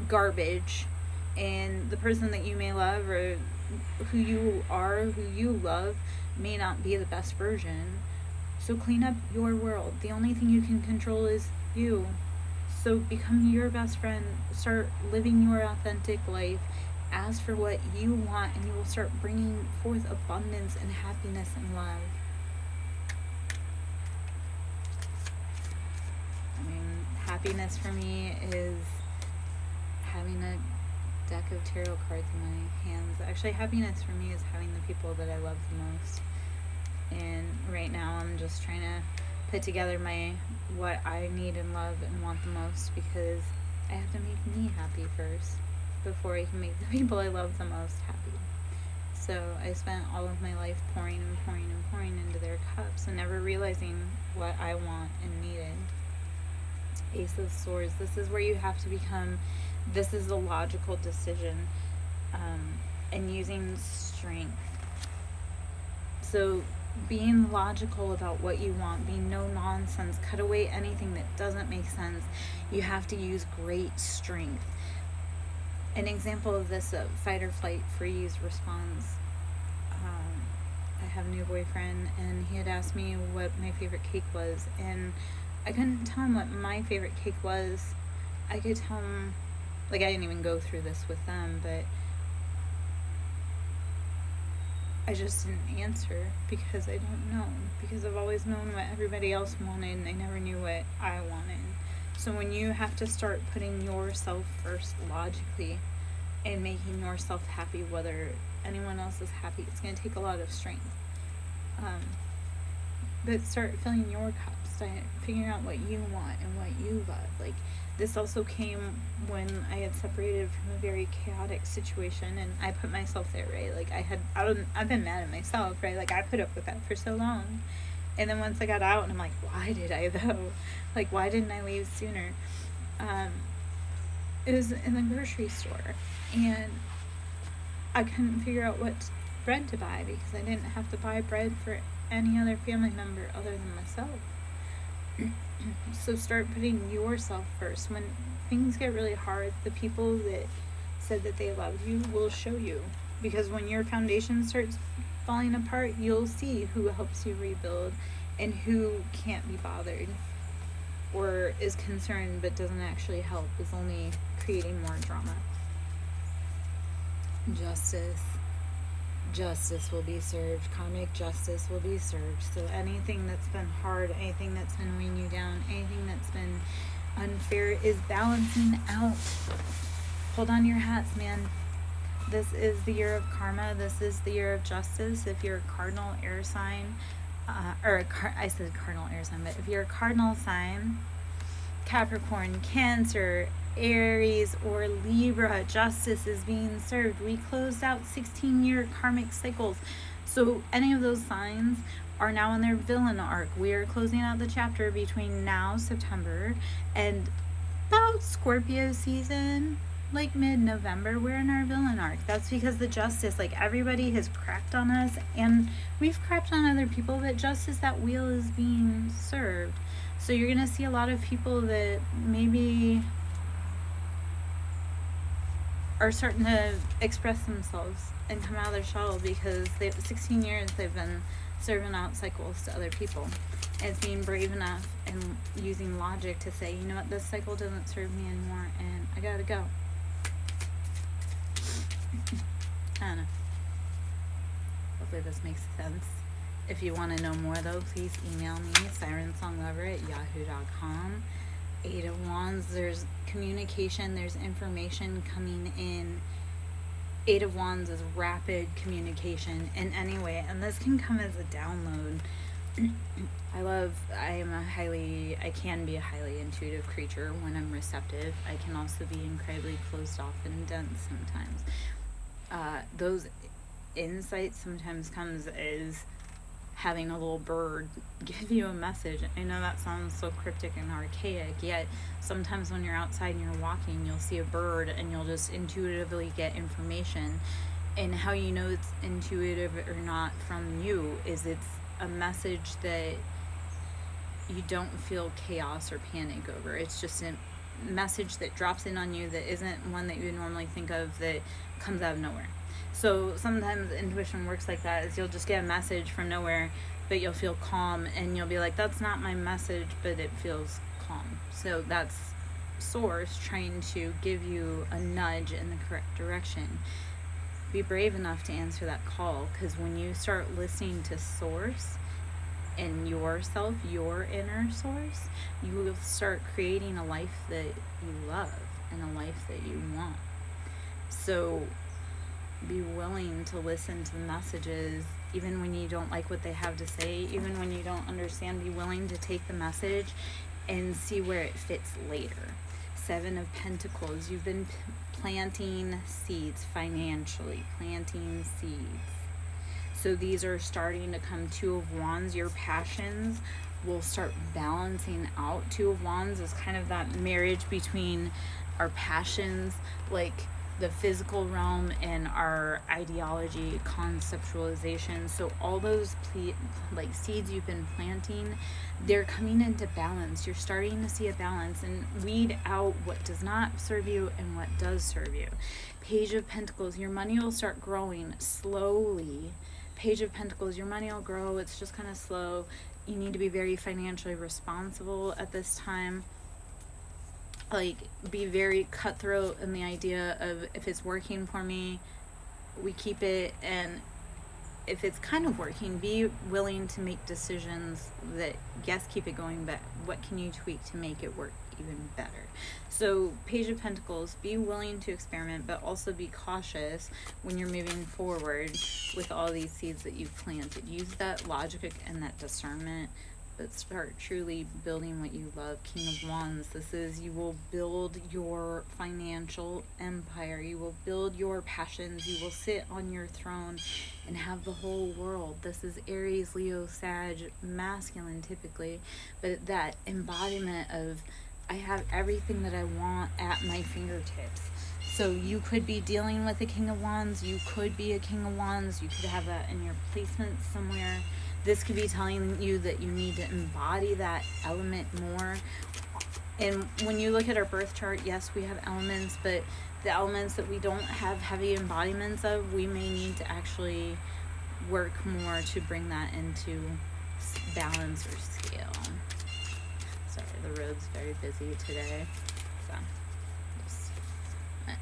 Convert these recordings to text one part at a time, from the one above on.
garbage, and the person that you may love, or who you are, who you love, may not be the best version. So clean up your world. The only thing you can control is you. So become your best friend. Start living your authentic life. Ask for what you want, and you will start bringing forth abundance and happiness and love. I mean, happiness for me is having a deck of tarot cards in my hands. Actually, happiness for me is having the people that I love the most. And right now I'm just trying to put together what I need and love and want the most, because I have to make me happy first before I can make the people I love the most happy. So I spent all of my life pouring and pouring and pouring into their cups and never realizing what I want and needed. Ace of Swords, this is where you have to become, this is a logical decision, and using strength. So being logical about what you want, being no nonsense, cut away anything that doesn't make sense. You have to use great strength. An example of this, fight or flight freeze response. I have a new boyfriend, and he had asked me what my favorite cake was, and I couldn't tell him what my favorite cake was. I could tell him, like, I didn't even go through this with them, but I just didn't answer because I don't know. Because I've always known what everybody else wanted, and I never knew what I wanted. So when you have to start putting yourself first logically and making yourself happy, whether anyone else is happy, it's going to take a lot of strength. But start filling your cup, start figuring out what you want and what you love. Like, this also came when I had separated from a very chaotic situation, and I put myself there, right? Like, I've been mad at myself, right? Like, I put up with that for so long. And then once I got out, and I'm like, why did I though? Like, why didn't I leave sooner? It was in the grocery store, and I couldn't figure out what bread to buy because I didn't have to buy bread for any other family member other than myself. So start putting yourself first. When things get really hard, the people that said that they loved you will show you, because when your foundation starts falling apart, you'll see who helps you rebuild and who can't be bothered or is concerned but doesn't actually help, is only creating more drama. Justice will be served. Karmic justice will be served. So anything that's been hard, anything that's been weighing you down, anything that's been unfair is balancing out. Hold on your hats, man. This is the year of karma. This is the year of justice. If you're a cardinal air sign, I said cardinal air sign, but if you're a cardinal sign, Capricorn, Cancer, Aries, or Libra, justice is being served. We closed out 16-year karmic cycles. So any of those signs are now in their villain arc. We are closing out the chapter between now, September, and about Scorpio season, like mid-November. We're in our villain arc. That's because the justice, like, everybody has crapped on us, and we've crapped on other people, but justice, that wheel is being served. So you're going to see a lot of people that maybe are starting to express themselves and come out of their shell, because 16 years they've been serving out cycles to other people. And it's being brave enough and using logic to say, you know what, this cycle doesn't serve me anymore, and I gotta go. I don't know. Hopefully this makes sense. If you want to know more, though, please email me, SirenSongLover@yahoo.com. Eight of Wands, there's communication, there's information coming in. Eight of Wands is rapid communication in any way, and this can come as a download. I can be a highly intuitive creature when I'm receptive. I can also be incredibly closed off and dense sometimes. Those insights sometimes comes as having a little bird give you a message. I know that sounds so cryptic and archaic, yet sometimes when you're outside and you're walking, you'll see a bird and you'll just intuitively get information. And how you know it's intuitive or not from you is it's a message that you don't feel chaos or panic over. It's just message that drops in on you that isn't one that you normally think of, that comes out of nowhere. So sometimes intuition works like that, is you'll just get a message from nowhere, but you'll feel calm, and you'll be like, that's not my message, but it feels calm. So that's source trying to give you a nudge in the correct direction. Be brave enough to answer that call, because when you start listening to source and yourself, your inner source, you will start creating a life that you love and a life that you want. So be willing to listen to the messages, even when you don't like what they have to say, even when you don't understand. Be willing to take the message and see where it fits later. 7 of Pentacles, you've been planting seeds financially, planting seeds. So these are starting to come. 2 of Wands, your passions will start balancing out. 2 of Wands is kind of that marriage between our passions, like the physical realm, and our ideology, conceptualization. So all those like seeds you've been planting, they're coming into balance. You're starting to see a balance, and weed out what does not serve you and what does serve you. Page of Pentacles, your money will start growing slowly. Page of Pentacles, your money will grow. It's just kind of slow. You need to be very financially responsible at this time. Like, be very cutthroat in the idea of, if it's working for me, we keep it, and if it's kind of working, be willing to make decisions that, yes, keep it going, but what can you tweak to make it work even better? So Page of Pentacles, be willing to experiment, but also be cautious when you're moving forward with all these seeds that you've planted. Use that logic and that discernment, but start truly building what you love. King of Wands, this is, you will build your financial empire. You will build your passions. You will sit on your throne and have the whole world. This is Aries, Leo, Sag, masculine typically, but that embodiment of, I have everything that I want at my fingertips. So you could be dealing with a King of Wands. You could be a King of Wands. You could have that in your placement somewhere. This could be telling you that you need to embody that element more. And when you look at our birth chart, yes, we have elements, but the elements that we don't have heavy embodiments of, we may need to actually work more to bring that into balance or scale. Sorry, the road's very busy today. So,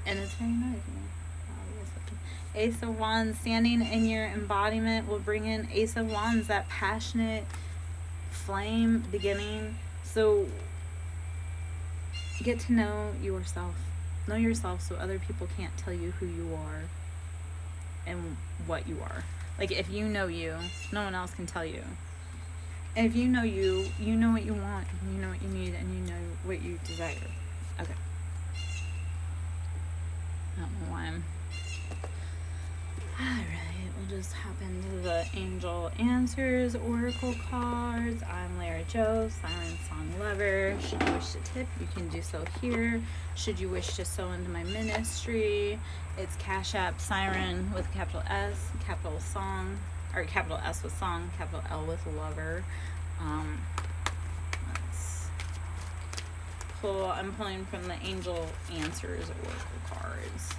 and it's very noisy. Ace of Wands, standing in your embodiment will bring in Ace of Wands, that passionate flame beginning. So get to know yourself. Know yourself so other people can't tell you who you are and what you are. Like, if you know you, no one else can tell you. And if you know you, you know what you want, you know what you need, and you know what you desire. Okay. I don't know why I'm... Alright, we'll just hop into the Angel Answers Oracle cards. I'm Lara Joe, SirenSong lover. Should you wish to tip, you can do so here. Should you wish to sow into my ministry, it's Cash App Siren with capital S, capital Song, or capital S with Song, capital L with Lover. Let's pull, I'm pulling from the Angel Answers Oracle cards.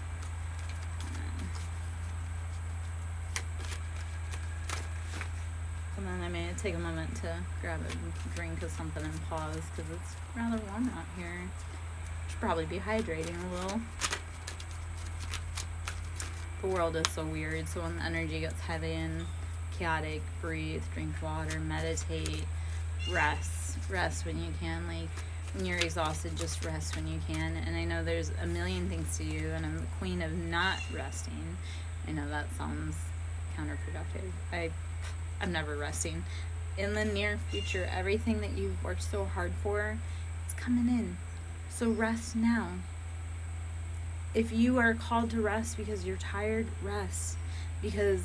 And then I may take a moment to grab a drink of something and pause, because it's rather warm out here. Should probably be hydrating a little. The world is so weird, so when the energy gets heavy and chaotic, breathe, drink water, meditate, rest when you can. Like, when you're exhausted, just rest when you can. And I know there's a million things to do, and I'm the queen of not resting. I know that sounds counterproductive. I'm never resting. In the near future, everything that you've worked so hard for is coming in. So rest now. If you are called to rest because you're tired, rest. Because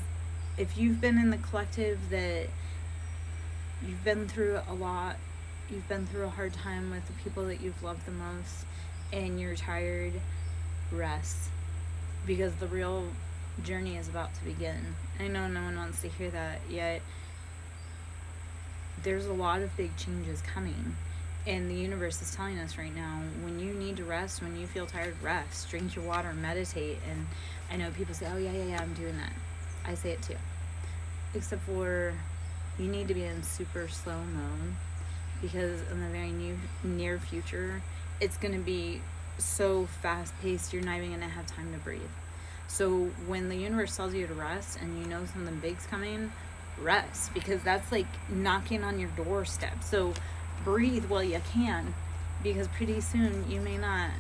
if you've been in the collective that you've been through a lot, you've been through a hard time with the people that you've loved the most, and you're tired, rest. Because the real journey is about to begin. I know no one wants to hear that, yet there's a lot of big changes coming. And the universe is telling us right now, when you need to rest, when you feel tired, rest, drink your water, meditate. And I know people say, oh, yeah, I'm doing that. I say it too. Except for you need to be in super slow mode, because in the very near future, it's going to be so fast paced, you're not even going to have time to breathe. So when the universe tells you to rest and you know something big's coming, rest, because that's like knocking on your doorstep. So breathe while you can, because pretty soon you may not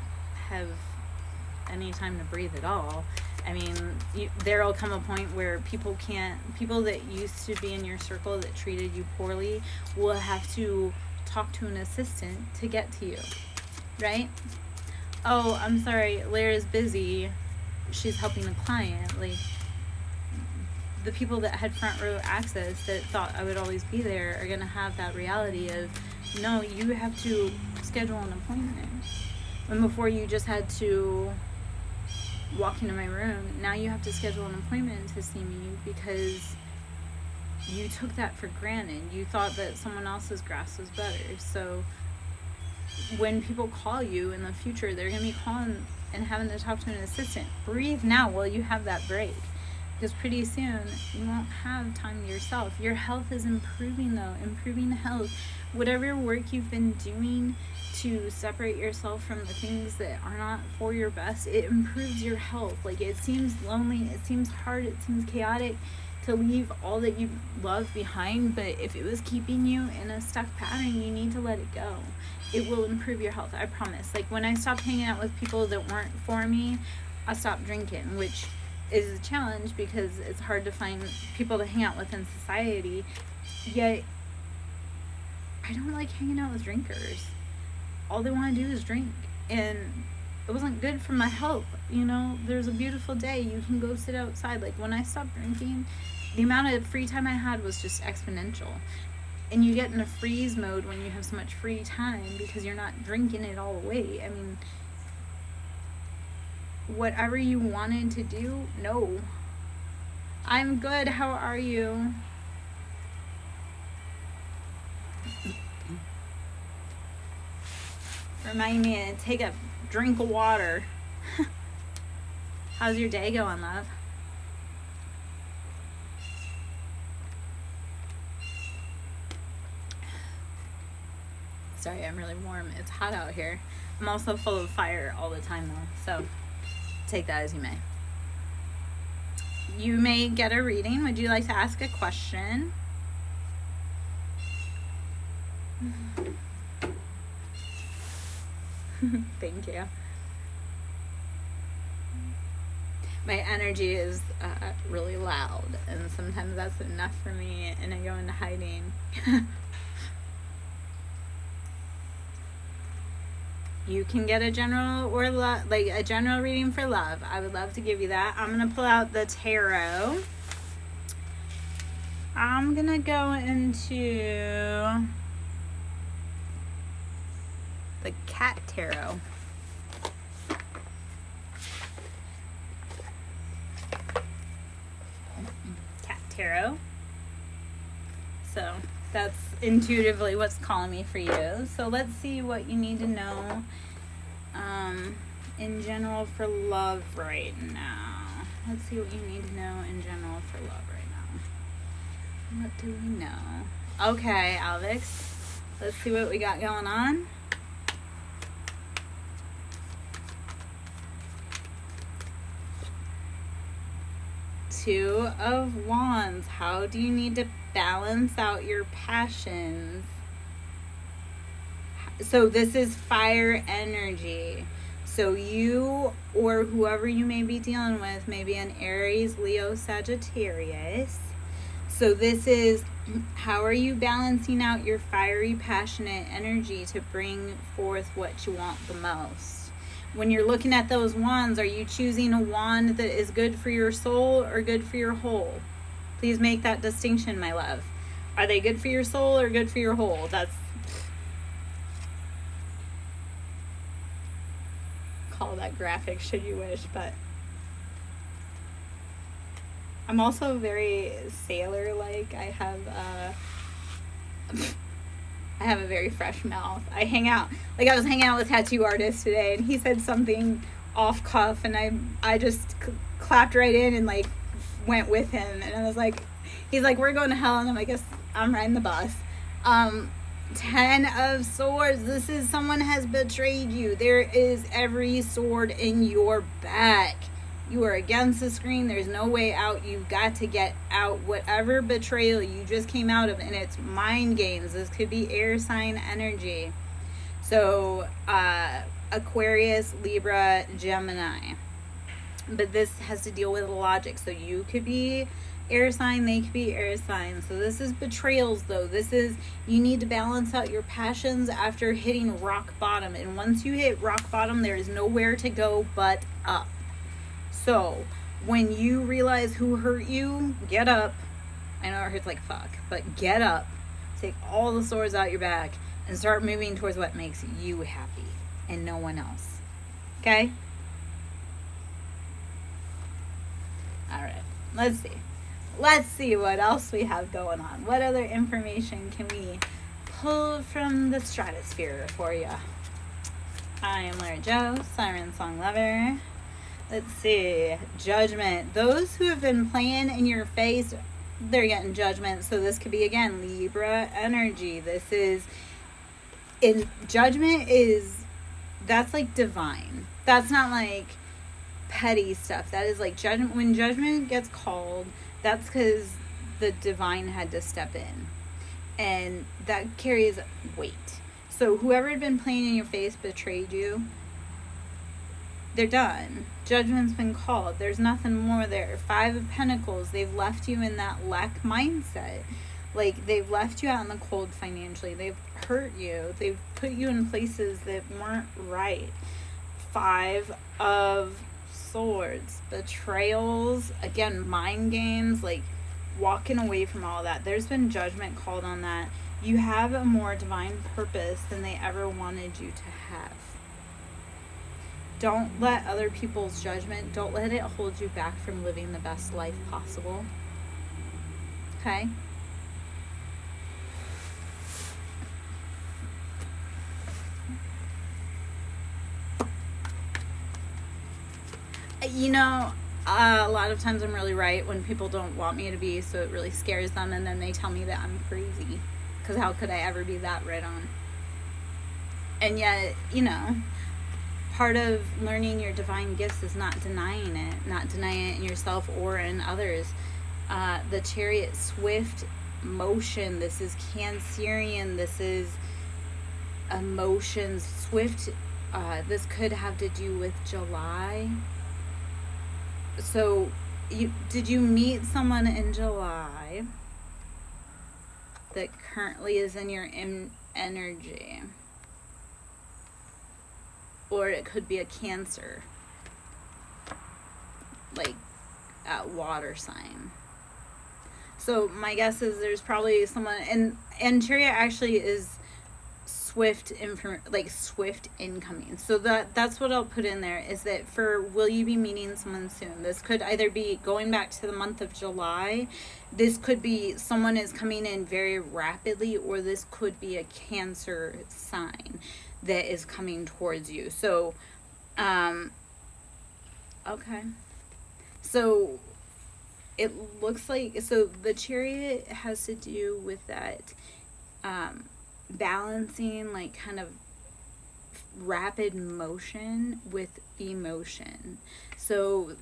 have any time to breathe at all. I mean, there'll come a point where people that used to be in your circle that treated you poorly will have to talk to an assistant to get to you, right? Oh, I'm sorry, Lyra's busy, she's helping a client. Like, the people that had front row access that thought I would always be there are going to have that reality of, no, you have to schedule an appointment. And before you just had to walk into my room, now you have to schedule an appointment to see me, because you took that for granted. You thought that someone else's grass was better. So when people call you in the future, they're going to be calling and having to talk to an assistant. Breathe now while you have that break, because pretty soon you won't have time to yourself. Your health is improving though, improving health. Whatever work you've been doing to separate yourself from the things that are not for your best, it improves your health. Like, it seems lonely, it seems hard, it seems chaotic to leave all that you love behind, but if it was keeping you in a stuck pattern, you need to let it go. It will improve your health, I promise. Like, when I stopped hanging out with people that weren't for me, I stopped drinking, which is a challenge because it's hard to find people to hang out with in society. Yet I don't like hanging out with drinkers. All they want to do is drink, and it wasn't good for my health. You know, there's a beautiful day, you can go sit outside. Like, when I stopped drinking, the amount of free time I had was just exponential. And you get in a freeze mode when you have so much free time because you're not drinking it all away. I mean, whatever you wanted to do, no. I'm good, how are you? Remind me to take a drink of water. How's your day going, love? Sorry, I'm really warm. It's hot out here. I'm also full of fire all the time though, so take that as you may. You may get a reading. Would you like to ask a question? Thank you. My energy is really loud, and sometimes that's enough for me, and I go into hiding. You can get a general or like a general reading for love. I would love to give you that. I'm gonna pull out the tarot. I'm gonna go into the cat tarot. Cat tarot. So that's intuitively what's calling me for you. So let's see what you need to know in general for love right now. Let's see what you need to know in general for love right now. What do we know? Okay, Alex. Let's see what we got going on. Two of Wands. How do you need to balance out your passions? So this is fire energy. So you or whoever you may be dealing with may be an Aries, Leo, Sagittarius. So this is, how are you balancing out your fiery, passionate energy to bring forth what you want the most? When you're looking at those wands, are you choosing a wand that is good for your soul or good for your whole? Please make that distinction, my love. Are they good for your soul or good for your whole? That's, call that graphic should you wish, but I'm also very sailor-like. I I have a very fresh mouth. I hang out, like I was hanging out with a tattoo artist today, and he said something off cuff, and I just clapped right in and like went with him, and I was like, he's like, we're going to hell, and I'm like, I guess I'm riding the bus. 10 of Swords. This is someone has betrayed you. There is every sword in your back. You are against the screen. There's no way out. You've got to get out. Whatever betrayal you just came out of, and it's mind games. This could be air sign energy. So, Aquarius, Libra, Gemini. But this has to deal with logic. So you could be air sign, they could be air sign. So this is betrayals, though. This is, you need to balance out your passions after hitting rock bottom. And once you hit rock bottom, there is nowhere to go but up. So when you realize who hurt you, get up. I know it hurts like fuck, but get up. Take all the swords out your back and start moving towards what makes you happy and no one else. Okay? Alright, let's see. Let's see what else we have going on. What other information can we pull from the stratosphere for you? I am Laura Joe, SirenSong lover. Let's see. Judgment. Those who have been playing in your face, they're getting judgment. So this could be, again, Libra energy. This is, in judgment is, that's like divine. That's not like petty stuff. That is like judgment. When judgment gets called, that's because the divine had to step in. And that carries weight. So whoever had been playing in your face betrayed you. They're done. Judgment's been called. There's nothing more there. 5 of Pentacles. They've left you in that lack mindset. Like, they've left you out in the cold financially. They've hurt you. They've put you in places that weren't right. 5 of Swords. Betrayals. Again, mind games. Like, walking away from all that. There's been judgment called on that. You have a more divine purpose than they ever wanted you to have. Don't let other people's judgment, don't let it hold you back from living the best life possible. Okay? You know, a lot of times I'm really right when people don't want me to be, so it really scares them, and then they tell me that I'm crazy. Because how could I ever be that right on? And yet, you know, part of learning your divine gifts is not denying it in yourself or in others. The Chariot, swift motion. This is Cancerian. This is emotions. Swift. This could have to do with July. So, did you meet someone in July that currently is in your energy? Or it could be a Cancer, like a water sign. So my guess is there's probably someone, and Chariot actually is swift incoming. So that's what I'll put in there, is that for will you be meeting someone soon? This could either be going back to the month of July. This could be someone is coming in very rapidly, or this could be a Cancer sign that is coming towards you. So, okay. So, it looks like, so the Chariot has to do with that, balancing, like, kind of rapid motion with emotion. So,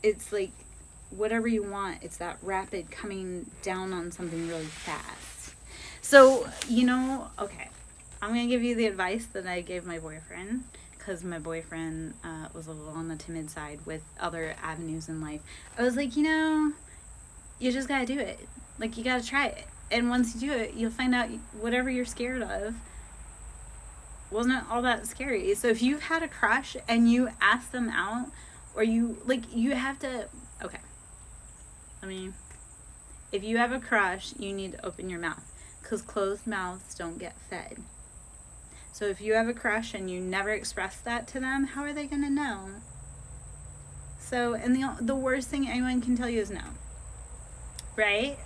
it's like, whatever you want, it's that rapid coming down on something really fast. So, you know, okay. I'm going to give you the advice that I gave my boyfriend, because my boyfriend was a little on the timid side with other avenues in life. I was like, you know, you just got to do it. Like, you got to try it. And once you do it, you'll find out whatever you're scared of wasn't all that scary. So if you've had a crush and you ask them out, or you have to, okay. I mean, if you have a crush, you need to open your mouth, because closed mouths don't get fed. So if you have a crush and you never express that to them, how are they going to know? So, and the worst thing anyone can tell you is no. Right?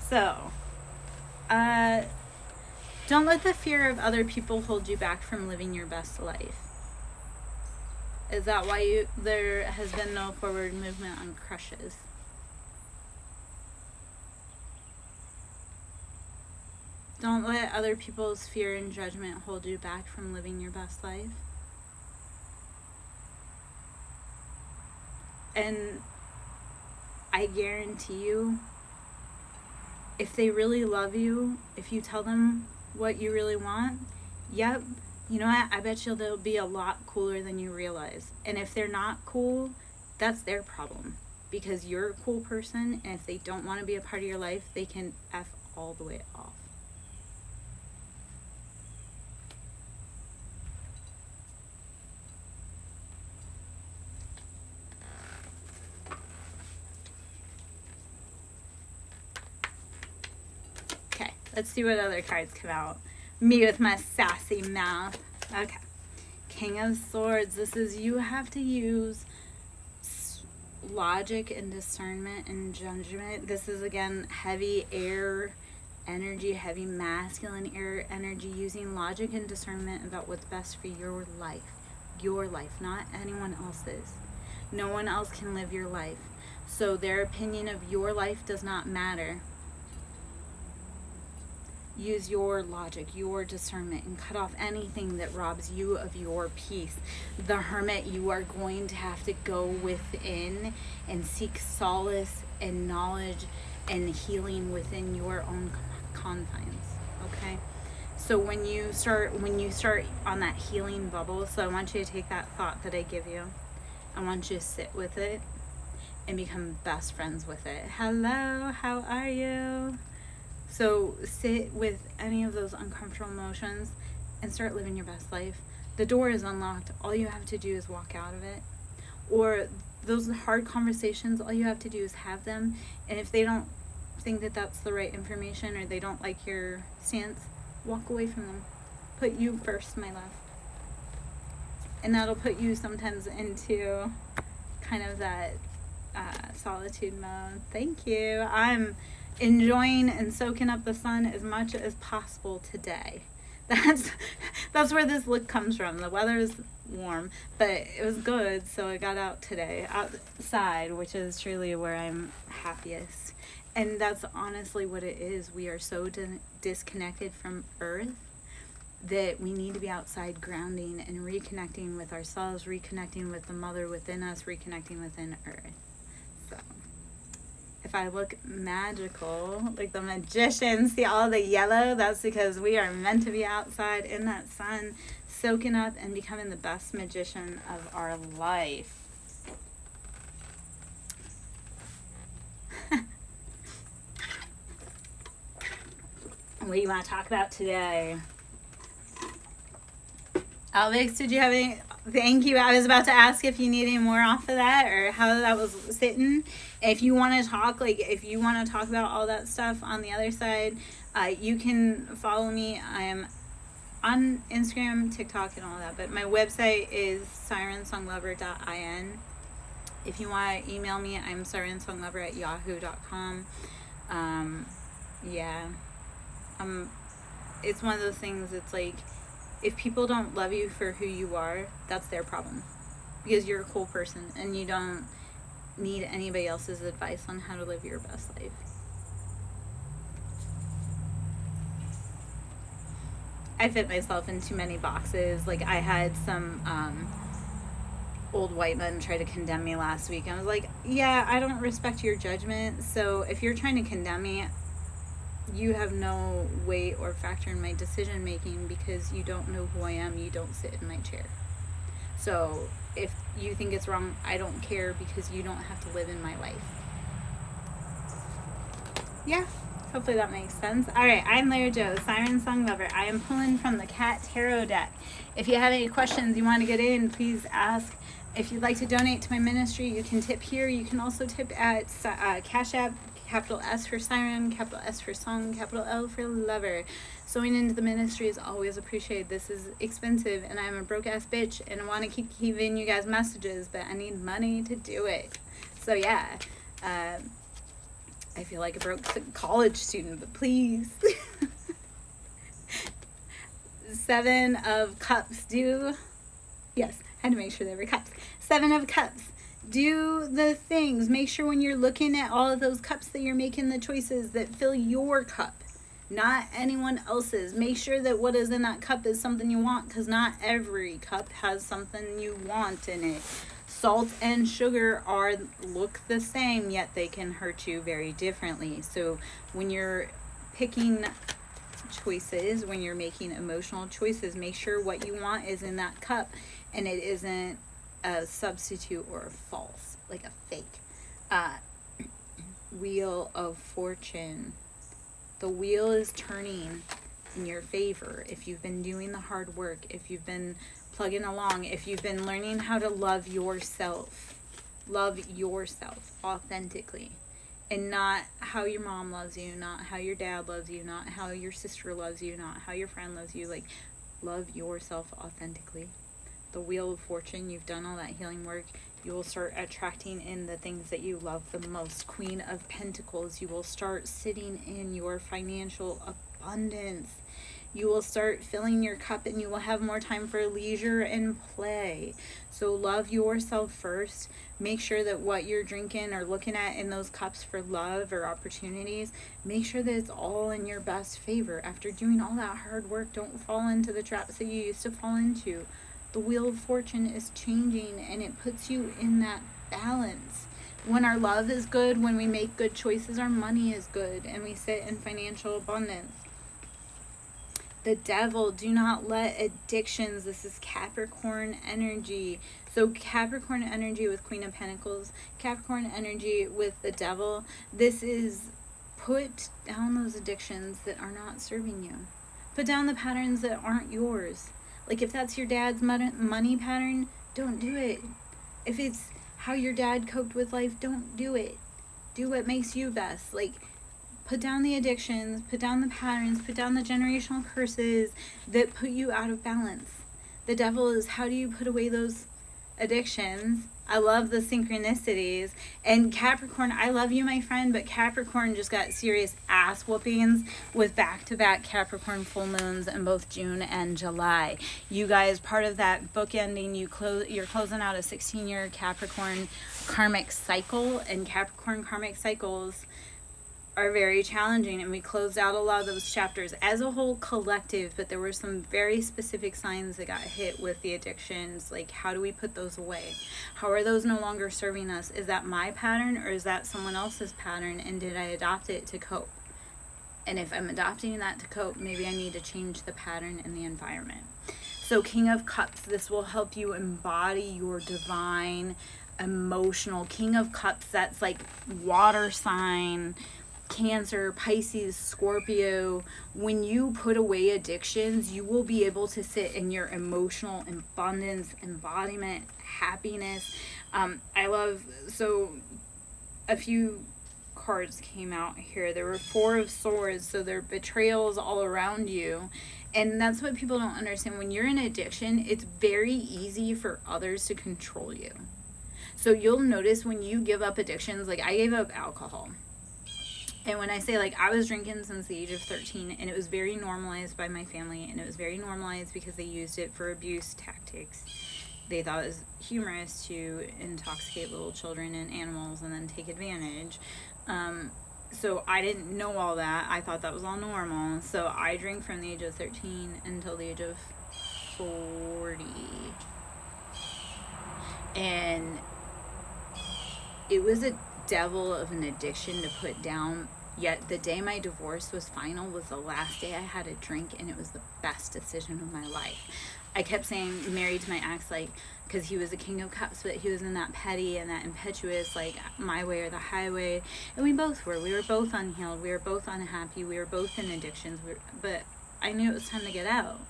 So, don't let the fear of other people hold you back from living your best life. Is that why there has been no forward movement on crushes? Don't let other people's fear and judgment hold you back from living your best life. And I guarantee you, if they really love you, if you tell them what you really want, yep, you know what? I bet you they'll be a lot cooler than you realize. And if they're not cool, that's their problem. Because you're a cool person, and if they don't want to be a part of your life, they can F all the way off. Okay, let's see what other cards come out. Me with my sassy mouth. Okay. King of Swords. This is you have to use logic and discernment and judgment. This is, again, heavy air energy, heavy masculine air energy, using logic and discernment about what's best for your life. Your life, not anyone else's. No one else can live your life. So their opinion of your life does not matter. Use your logic, your discernment, and cut off anything that robs you of your peace. The Hermit, you are going to have to go within and seek solace and knowledge and healing within your own confines, okay? So when you start on that healing bubble, so I want you to take that thought that I give you. I want you to sit with it and become best friends with it. Hello, how are you? So sit with any of those uncomfortable emotions and start living your best life. The door is unlocked. All you have to do is walk out of it. Or those hard conversations, all you have to do is have them. And if they don't think that that's the right information, or they don't like your stance, walk away from them. Put you first, my love. And that'll put you sometimes into kind of that solitude mode. Thank you. I'm enjoying and soaking up the sun as much as possible today. That's where this look comes from. The weather is warm, but it was good, so I got out today, outside, which is truly where I'm happiest. And that's honestly what it is. We are so disconnected from Earth that we need to be outside grounding and reconnecting with ourselves, reconnecting with the mother within us, reconnecting within Earth. So if I look magical, like the magician, see all the yellow? That's because we are meant to be outside in that sun, soaking up and becoming the best magician of our life. What do you want to talk about today? Alex, did you have any? Thank you. I was about to ask if you need any more off of that, or how that was sitting. If you want to talk, if you want to talk about all that stuff on the other side, you can follow me. I am on Instagram, TikTok, and all that. But my website is SirenSongLover.in. If you want to email me, I'm SirenSongLover@yahoo.com. It's one of those things. It's like, if people don't love you for who you are, that's their problem. Because you're a cool person and you don't need anybody else's advice on how to live your best life. I fit myself in too many boxes. Like, I had some old white men try to condemn me last week. And I was like, yeah, I don't respect your judgment. So if you're trying to condemn me, you have no weight or factor in my decision making, because you don't know who I am. You don't sit in my chair. So if you think it's wrong, I don't care, because you don't have to live in my life. Yeah, hopefully that makes sense. All right, I'm Lara Jo, SirenSong Lover. I am pulling from the Cat Tarot deck. If you have any questions you want to get in, please ask. If you'd like to donate to my ministry, you can tip here. You can also tip at Cash App. Capital S for Siren, capital S for Song, capital L for Lover. Sewing into the ministry is always appreciated. This is expensive, and I'm a broke-ass bitch, and I want to keep giving you guys messages, but I need money to do it. So, yeah. I feel like a broke college student, but please. 7 of Cups. Yes, had to make sure they were cups. 7 of Cups. Do the things. Make sure when you're looking at all of those cups that you're making the choices that fill your cup, not anyone else's. Make sure that what is in that cup is something you want, because not every cup has something you want in it. Salt and sugar look the same, yet they can hurt you very differently. So when you're picking choices, when you're making emotional choices, make sure what you want is in that cup and it isn't a substitute or a false, like a fake. Wheel of Fortune. The wheel is turning in your favor if you've been doing the hard work, if you've been plugging along, if you've been learning how to love yourself authentically, and not how your mom loves you, not how your dad loves you, not how your sister loves you, not how your friend loves you. Like, love yourself authentically. The Wheel of Fortune, you've done all that healing work. You will start attracting in the things that you love the most. Queen of Pentacles, you will start sitting in your financial abundance. You will start filling your cup and you will have more time for leisure and play. So love yourself first. Make sure that what you're drinking or looking at in those cups for love or opportunities, make sure that it's all in your best favor. After doing all that hard work, don't fall into the traps that you used to fall into. The Wheel of Fortune is changing and it puts you in that balance. When our love is good, when we make good choices, our money is good and we sit in financial abundance. The Devil, do not let addictions, this is Capricorn energy. So Capricorn energy with Queen of Pentacles, Capricorn energy with the Devil, this is put down those addictions that are not serving you. Put down the patterns that aren't yours. Like if that's your dad's money pattern, don't do it. If it's how your dad coped with life, don't do it. Do what makes you best. Like, put down the addictions, put down the patterns, put down the generational curses that put you out of balance. The Devil is, how do you put away those addictions? I love the synchronicities. And Capricorn, I love you, my friend, but Capricorn just got serious ass whoopings with back-to-back Capricorn full moons in both June and July. You guys, part of that book ending, you're closing out a 16-year Capricorn karmic cycle, and Capricorn karmic cycles are very challenging, and we closed out a lot of those chapters as a whole collective, but there were some very specific signs that got hit with the addictions. Like, how do we put those away? How are those no longer serving us? Is that my pattern or is that someone else's pattern, and did I adopt it to cope? And if I'm adopting that to cope, maybe I need to change the pattern in the environment. So King of Cups, this will help you embody your divine emotional King of Cups. That's like water sign, Cancer, Pisces, Scorpio. When you put away addictions, you will be able to sit in your emotional abundance, embodiment, happiness. So a few cards came out here. There were 4 of Swords, so there are betrayals all around you. And that's what people don't understand. When you're in addiction, it's very easy for others to control you. So you'll notice when you give up addictions, like I gave up alcohol. And when I say, like, I was drinking since the age of 13, and it was very normalized by my family, and it was very normalized because they used it for abuse tactics. They thought it was humorous to intoxicate little children and animals and then take advantage. So I didn't know all that. I thought that was all normal. So I drank from the age of 13 until the age of 40. And it was a devil of an addiction to put down. Yet the day my divorce was final was the last day I had a drink, and it was the best decision of my life. I kept saying married to my ex, like, because he was a King of Cups, but he was in that petty and that impetuous, like, my way or the highway. And we both were. We were both unhealed. We were both unhappy. We were both in addictions. But I knew it was time to get out.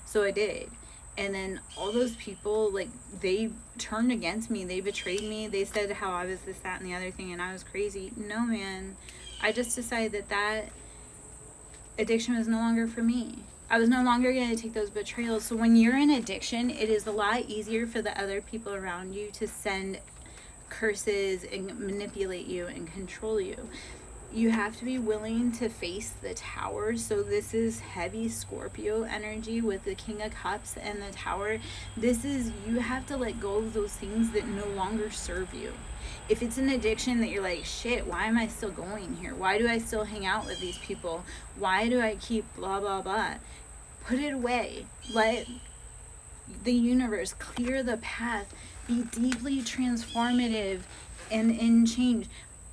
So I did. And then all those people, like, they turned against me. They betrayed me. They said how I was this, that, and the other thing, and I was crazy. No, man. I just decided that addiction was no longer for me. I was no longer going to take those betrayals. So when you're in addiction, it is a lot easier for the other people around you to send curses and manipulate you and control you. you have to be willing to face the Tower. So this is heavy Scorpio energy with the King of Cups and the Tower. This is, you have to let go of those things that no longer serve you. If it's an addiction that you're like, shit, why am I still going here? Why do I still hang out with these people? Why do I keep blah, blah, blah? Put it away. Let the universe clear the path. Be deeply transformative and in change.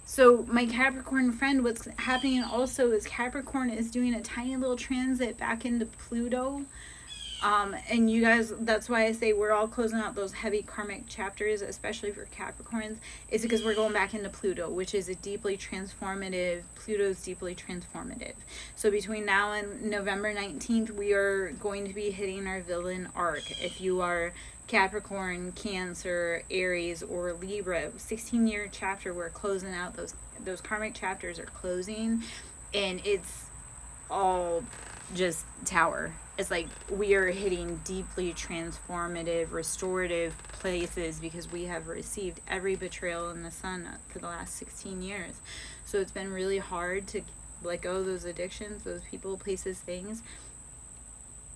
So my Capricorn friend, what's happening also is Capricorn is doing a tiny little transit back into Pluto. And you guys, that's why I say we're all closing out those heavy karmic chapters, especially for Capricorns. It's because we're going back into Pluto, which is a deeply transformative, Pluto's deeply transformative. So between now and November 19th, we are going to be hitting our villain arc. If you are Capricorn, Cancer, Aries, or Libra, 16-year chapter, we're closing out those karmic chapters are closing, and it's all just Tower. It's like we are hitting deeply transformative, restorative places because we have received every betrayal in the sun for the last 16 years. So it's been really hard to let go of those addictions, those people, places, things.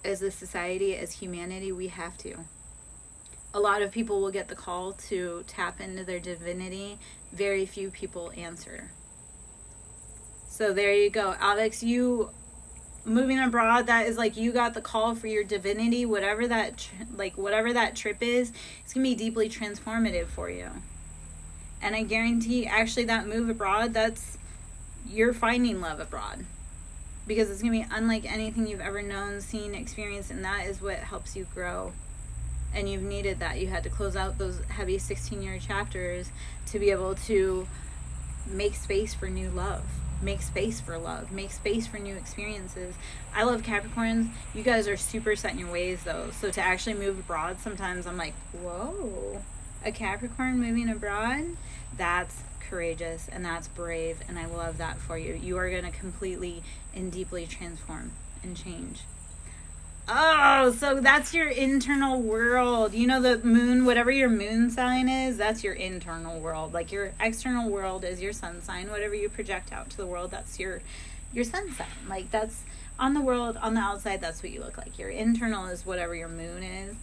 As a society, as humanity, we have to. A lot of people will get the call to tap into their divinity. Very few people answer. So there you go. Alex, you moving abroad, that is like you got the call for your divinity. Whatever that whatever that trip is, it's gonna be deeply transformative for you. And I guarantee, actually, that move abroad, that's, you're finding love abroad, because it's gonna be unlike anything you've ever known, seen, experienced, and that is what helps you grow. And you've needed that. You had to close out those heavy 16-year chapters to be able to make space for new love. Make space for love. Make space for new experiences. I love Capricorns. You guys are super set in your ways, though. So to actually move abroad, sometimes I'm like, whoa, a Capricorn moving abroad? That's courageous and that's brave, and I love that for you. You are going to completely and deeply transform and change. Oh, so that's your internal world. You know, the moon, whatever your moon sign is, that's your internal world. Like your external world is your sun sign. Whatever you project out to the world, that's your sun sign. Like that's on the world, on the outside, that's what you look like. Your internal is whatever your moon is.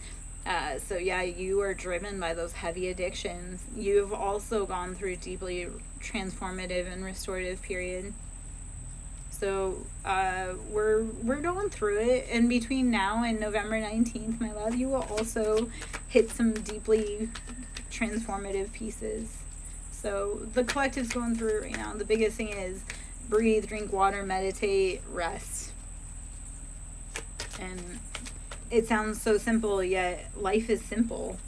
So yeah, you are driven by those heavy addictions. You've also gone through a deeply transformative and restorative period. So we're going through it, and between now and November 19th, my love, you will also hit some deeply transformative pieces. So the collective's going through it right now. The biggest thing is breathe, drink water, meditate, rest. And it sounds so simple, yet life is simple,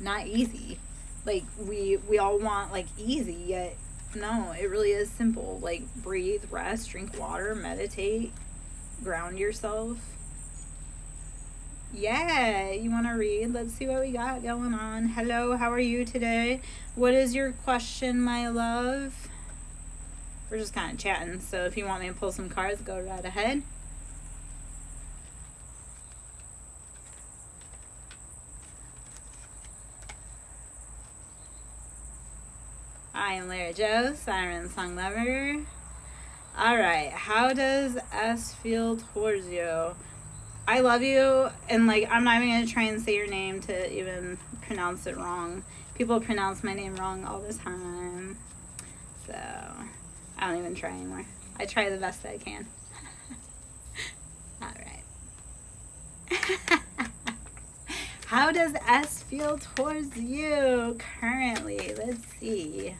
not easy. Like we all want like easy, yet no, it really is simple. Like breathe, rest, drink water, meditate, ground yourself. Yeah, you want to read? Let's see what we got going on. Hello, how are you today? What is your question, my love? We're just kind of chatting, so if you want me to pull some cards, go right ahead. I am Lara Joe, SirenSong lover. Alright, how does S feel towards you? I love you, and like, I'm not even going to try and say your name to even pronounce it wrong. People pronounce my name wrong all the time. So, I don't even try anymore. I try the best I can. Alright. How does S feel towards you currently? Let's see.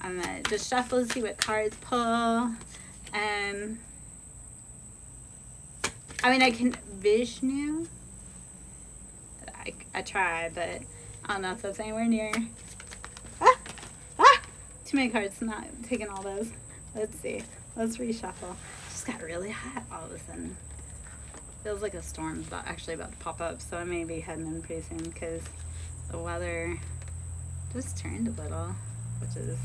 I'm going to just shuffle and see what cards pull. I mean, I can Vishnu. I try, but I don't know if that's anywhere near. Too many cards, not taking all those. Let's see. Let's reshuffle. Just got really hot all of a sudden. Feels like a storm's about to pop up, so I may be heading in pretty soon because the weather just turned a little, which is,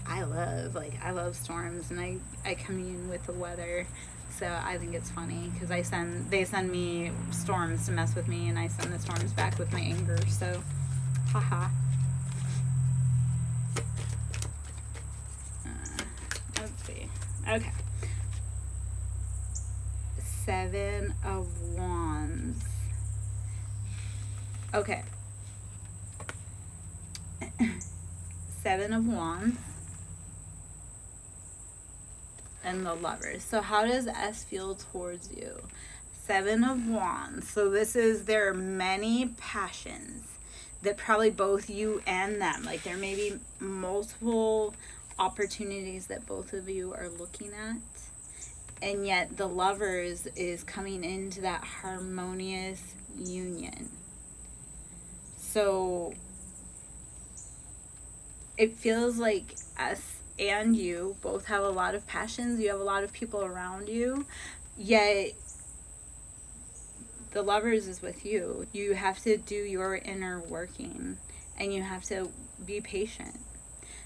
I love storms, and I commune with the weather, so I think it's funny because they send me storms to mess with me, and I send the storms back with my anger, so haha. Let's see. Okay. 7 of Wands. Okay. 7 of Wands. And the Lovers. So how does S feel towards you? 7 of Wands. So this is, there are many passions that probably both you and them, like there may be multiple opportunities that both of you are looking at, and yet the Lovers is coming into that harmonious union. So it feels like us and you both have a lot of passions. You have a lot of people around you, yet the Lovers is with you. You have to do your inner working, and you have to be patient.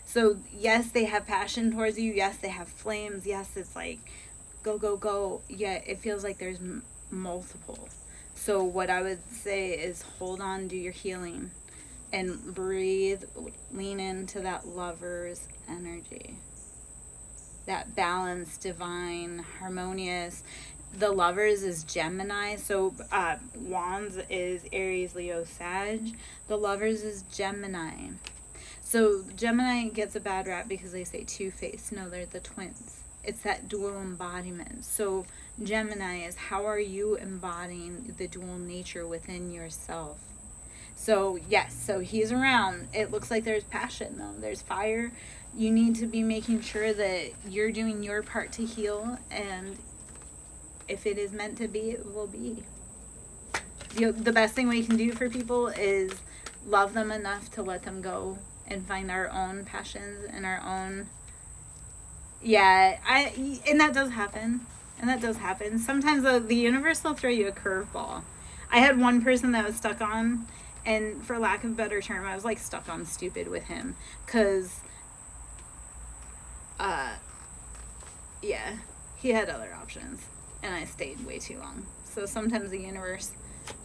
So yes, they have passion towards you. Yes, they have flames. Yes, it's like go, go, go. Yet it feels like there's multiple. So what I would say is hold on, do your healing, and breathe, lean into that Lover's energy. That balanced, divine, harmonious. The Lovers is Gemini. So Wands is Aries, Leo, Sag. The Lovers is Gemini. So Gemini gets a bad rap because they say two-faced. No, they're the twins. It's that dual embodiment. So Gemini is, how are you embodying the dual nature within yourself? So yes, so he's around. It looks like there's passion though. There's fire. You need to be making sure that you're doing your part to heal, and if it is meant to be, it will be. The best thing we can do for people is love them enough to let them go and find our own passions and our own. Yeah, and that does happen. And that does happen. Sometimes the universe will throw you a curveball. I had one person that was stuck on, and for lack of a better term, I was like stuck on stupid with him. Because, yeah, he had other options. And I stayed way too long. So sometimes the universe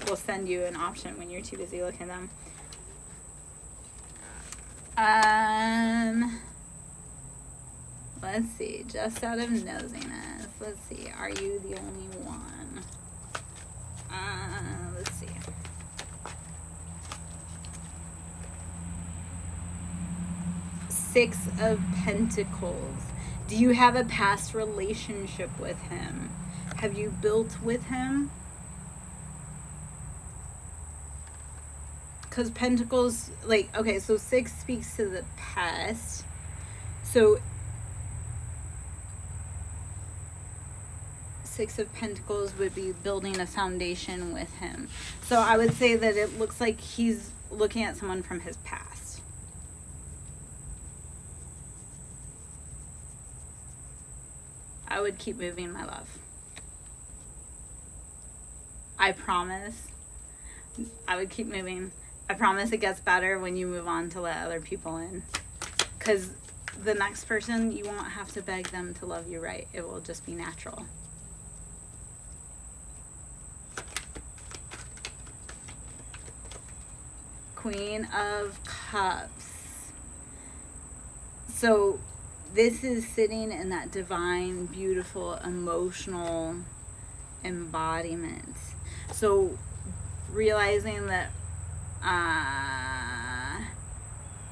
will send you an option when you're too busy looking at them. Let's see. Just out of nosiness. Let's see. Are you the only one? Let's see. Six of Pentacles. Do you have a past relationship with him? Have you built with him? Because Pentacles, like, okay, so 6 speaks to the past. So 6 of Pentacles would be building a foundation with him. So I would say that it looks like he's looking at someone from his past. I would keep moving, my love. I promise. I would keep moving. I promise it gets better when you move on to let other people in. Because the next person, you won't have to beg them to love you right. It will just be natural. Queen of Cups. So this is sitting in that divine, beautiful, emotional embodiment. So realizing that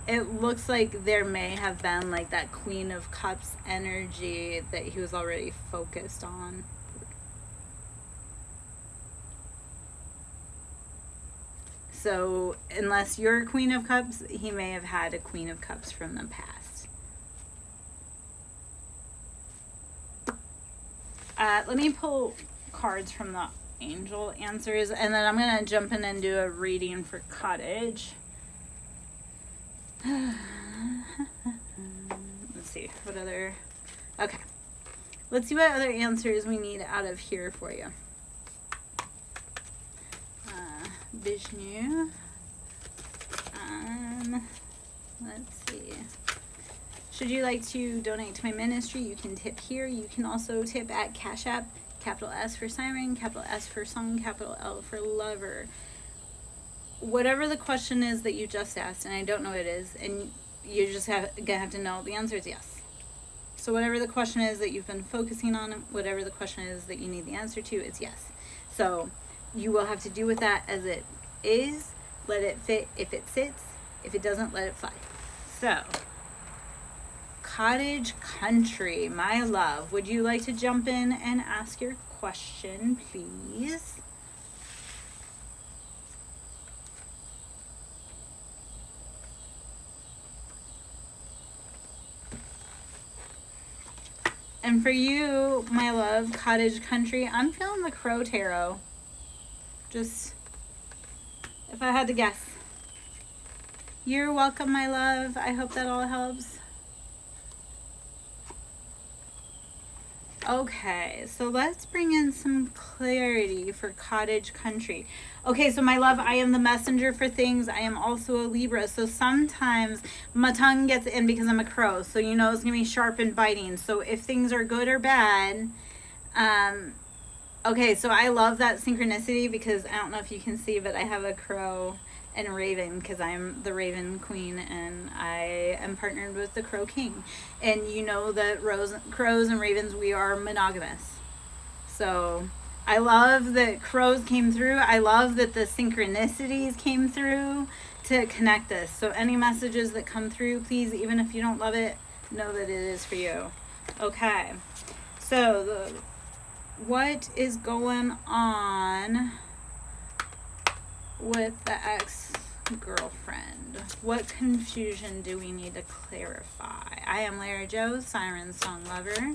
it looks like there may have been like that Queen of Cups energy that he was already focused on. So unless you're Queen of Cups, he may have had a Queen of Cups from the past. Let me pull cards from the angel answers, and then I'm going to jump in and do a reading for Cottage. Let's see, what other... Okay. Let's see what other answers we need out of here for you. Vishnu. Let's see. Should you like to donate to my ministry, you can tip here. You can also tip at Cash App, capital S for Siren, capital S for Song, capital L for Lover. Whatever the question is that you just asked, and I don't know what it is, and you're just gonna have to know the answer is yes. So whatever the question is that you've been focusing on, whatever the question is that you need the answer to, it's yes. So you will have to do with that as it is. Let it fit if it sits. If it doesn't, let it fly. So, cottage country, my love. Would you like to jump in and ask your question, please? And for you, my love, cottage country, I'm feeling the Crow Tarot. Just, if I had to guess. You're welcome, my love. I hope that all helps. Okay, so let's bring in some clarity for cottage country. Okay, so my love, I am the messenger for things. I am also a Libra, so sometimes my tongue gets in because I'm a crow, so you know it's gonna be sharp and biting. So if things are good or bad, okay, so I love that synchronicity because I don't know if you can see, but I have a crow and a raven because I'm the Raven Queen and I am partnered with the Crow King. And you know that crows and ravens, we are monogamous. So I love that crows came through. I love that the synchronicities came through to connect us. So any messages that come through, please, even if you don't love it, know that it is for you. Okay. So what is going on with the ex-girlfriend? What confusion do we need to clarify? I am Lara Joe, SirenSong lover.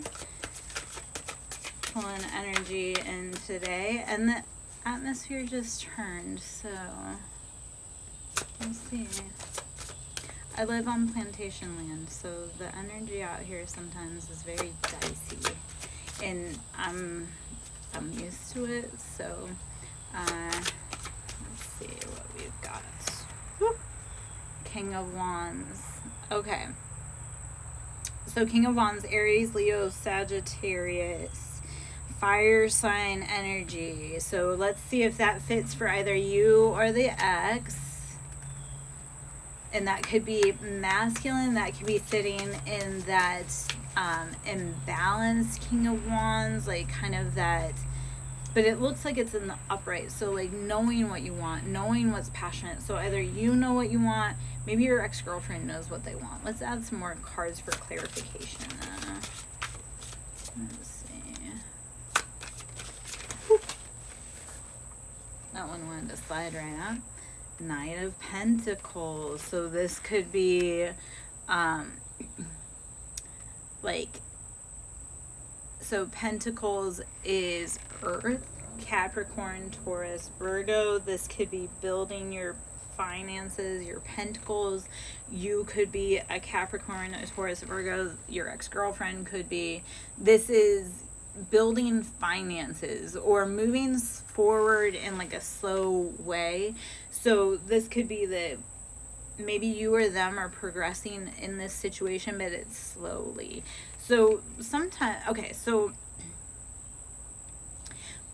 Pulling energy in today, and the atmosphere just turned, so let's see. I live on plantation land, so the energy out here sometimes is very dicey, and I'm used to it. So let's see what we've got. Woo. King of Wands. Okay. So King of Wands, Aries, Leo, Sagittarius, fire sign energy. So let's see if that fits for either you or the ex. And that could be masculine. That could be sitting in that imbalanced King of Wands, like kind of that. But it looks like it's in the upright. So like knowing what you want, knowing what's passionate. So either you know what you want, maybe your ex-girlfriend knows what they want. Let's add some more cards for clarification. Let's see. Whew. That one wanted to slide right up. Knight of Pentacles. So this could be like, so Pentacles is Earth, Capricorn, Taurus, Virgo. This could be building your finances, your pentacles. You could be a Capricorn, a Taurus, a Virgo. Your ex-girlfriend could be. This is building finances or moving forward in like a slow way. So this could be that maybe you or them are progressing in this situation, but it's slowly. So sometimes, okay, so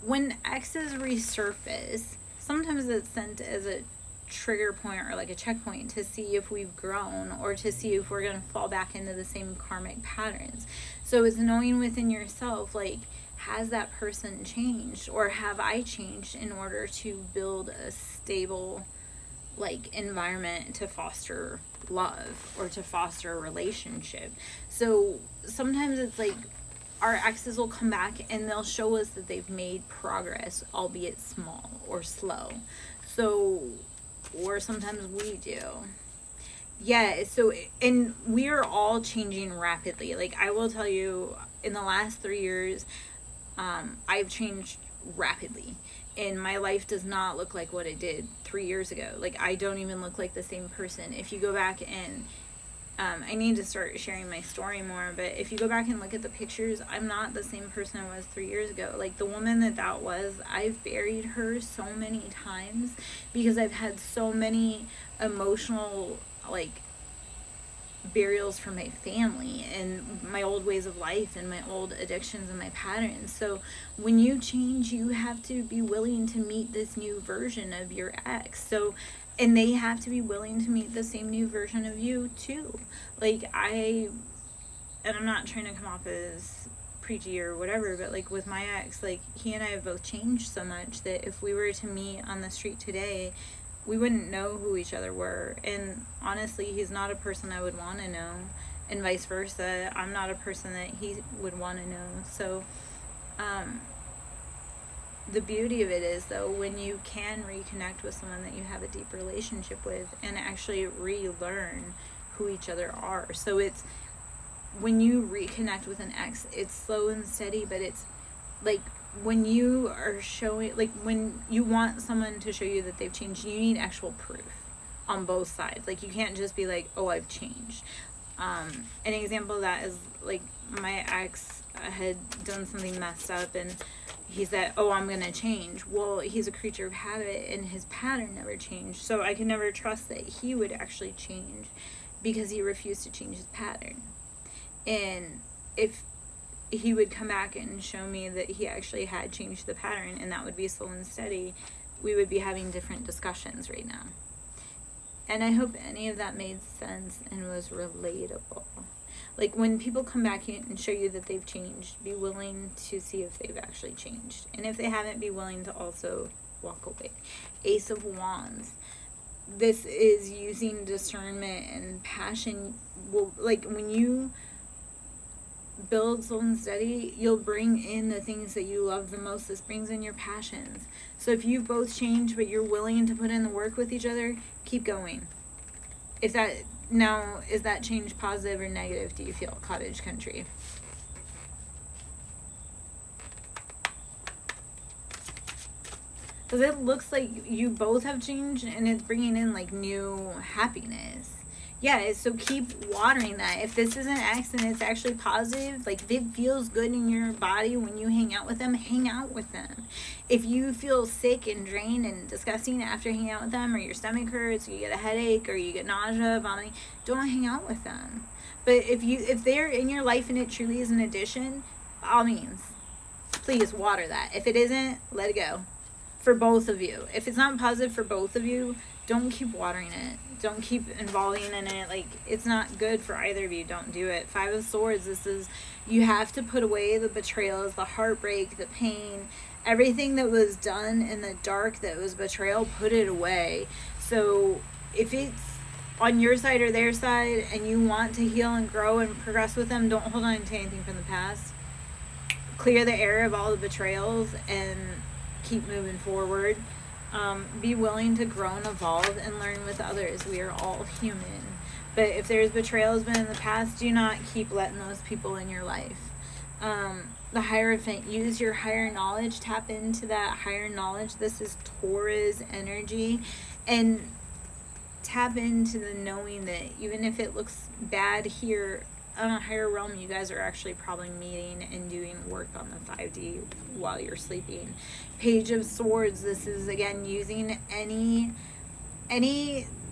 when exes resurface, sometimes it's sent as a trigger point or like a checkpoint to see if we've grown or to see if we're going to fall back into the same karmic patterns. So it's knowing within yourself, like, has that person changed or have I changed in order to build a stable like environment to foster love or to foster a relationship. So sometimes it's like our exes will come back and they'll show us that they've made progress, albeit small or slow. So, or sometimes we do. Yeah, so, and we are all changing rapidly. Like, I will tell you, in the last 3 years, I've changed rapidly. And my life does not look like what it did 3 years ago. Like, I don't even look like the same person. If you go back and, I need to start sharing my story more, but if you go back and look at the pictures, I'm not the same person I was 3 years ago. Like, the woman that was, I've buried her so many times because I've had so many emotional, like, burials for my family and my old ways of life and my old addictions and my patterns. So when you change, you have to be willing to meet this new version of your ex. So, and they have to be willing to meet the same new version of you too. Like, I and I'm not trying to come off as preachy or whatever, but like with my ex, like he and I have both changed so much that if we were to meet on the street today, we wouldn't know who each other were. And honestly, he's not a person I would want to know, and vice versa. I'm not a person that he would want to know. So the beauty of it is, though, when you can reconnect with someone that you have a deep relationship with and actually relearn who each other are. So it's, when you reconnect with an ex, it's slow and steady, but it's like when you are showing, like when you want someone to show you that they've changed, you need actual proof on both sides. Like you can't just be like, oh, I've changed. An example of that is like my ex had done something messed up and he said, oh, I'm going to change. Well, he's a creature of habit and his pattern never changed. So I could never trust that he would actually change because he refused to change his pattern. And if he would come back and show me that he actually had changed the pattern, and that would be slow and steady, we would be having different discussions right now. And I hope any of that made sense and was relatable. Like when people come back and show you that they've changed, be willing to see if they've actually changed. And if they haven't, be willing to also walk away. Ace of Wands. This is using discernment and passion. Well, like when you build slow and steady, you'll bring in the things that you love the most. This brings in your passions. So if you've both changed but you're willing to put in the work with each other, keep going. If that, now, is that change positive or negative, do you feel, cottage country? Because it looks like you both have changed and it's bringing in like new happiness. Yeah, so keep watering that. If this is an ex and it's actually positive, like if it feels good in your body when you hang out with them, hang out with them. If you feel sick and drained and disgusting after hanging out with them, or your stomach hurts, or you get a headache, or you get nausea, vomiting, don't hang out with them. But if they're in your life and it truly is an addition, by all means, please water that. If it isn't, let it go. For both of you. If it's not positive for both of you, don't keep watering it. Don't keep involving in it. Like, it's not good for either of you. Don't do it. 5 of Swords, this is, you have to put away the betrayals, the heartbreak, the pain, everything that was done in the dark that was betrayal, put it away. So if it's on your side or their side and you want to heal and grow and progress with them, don't hold on to anything from the past. Clear the air of all the betrayals and keep moving forward. Be willing to grow and evolve and learn with others. We are all human. But if there's betrayals been in the past, do not keep letting those people in your life. The Hierophant, use your higher knowledge. Tap into that higher knowledge. This is Taurus energy. And tap into the knowing that even if it looks bad here, on a higher realm, you guys are actually probably meeting and doing work on the 5D while you're sleeping. Page of Swords, this is again using any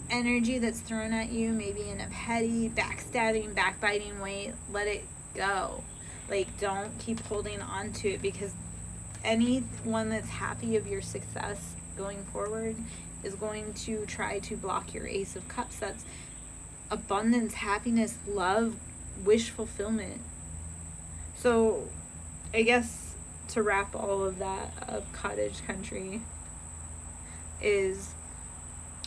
energy that's thrown at you, maybe in a petty, backstabbing, backbiting way, let it go. Like, don't keep holding on to it, because anyone that's happy of your success going forward is going to try to block your Ace of Cups. That's abundance, happiness, love, wish fulfillment. So I guess to wrap all of that up, cottage country, is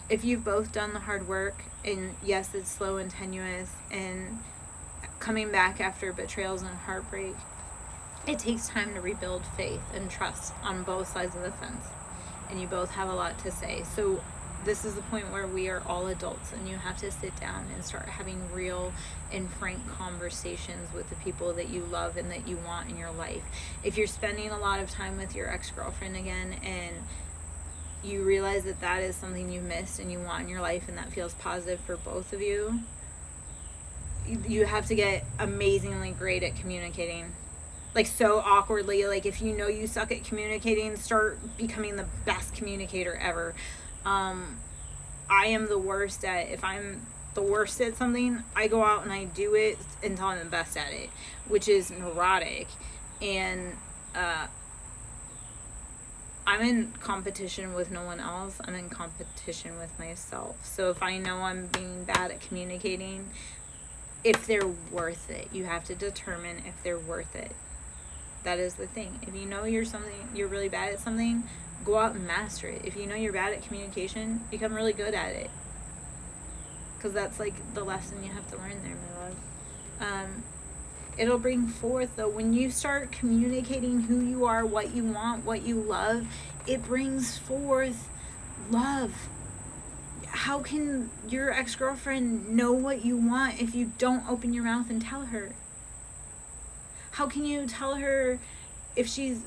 if you've both done the hard work, and yes, it's slow and tenuous, and coming back after betrayals and heartbreak, it takes time to rebuild faith and trust on both sides of the fence, and you both have a lot to say. So this is the point where we are all adults, and you have to sit down and start having real and frank conversations with the people that you love and that you want in your life. If you're spending a lot of time with your ex-girlfriend again, and you realize that that is something you missed and you want in your life, and that feels positive for both of you, you have to get amazingly great at communicating. Like, so awkwardly. Like, if you know you suck at communicating, start becoming the best communicator ever. I am the worst at, if I'm the worst at something, I go out and I do it until I'm the best at it, which is neurotic. And I'm in competition with no one else. I'm in competition with myself. So if I know I'm being bad at communicating, if they're worth it. You have to determine if they're worth it. That is the thing. If you know you're really bad at something, go out and master it. If you know you're bad at communication, become really good at it. Because that's like the lesson you have to learn there, my love. It'll bring forth, though, when you start communicating who you are, what you want, what you love, it brings forth love. How can your ex-girlfriend know what you want if you don't open your mouth and tell her? How can you tell her if she's,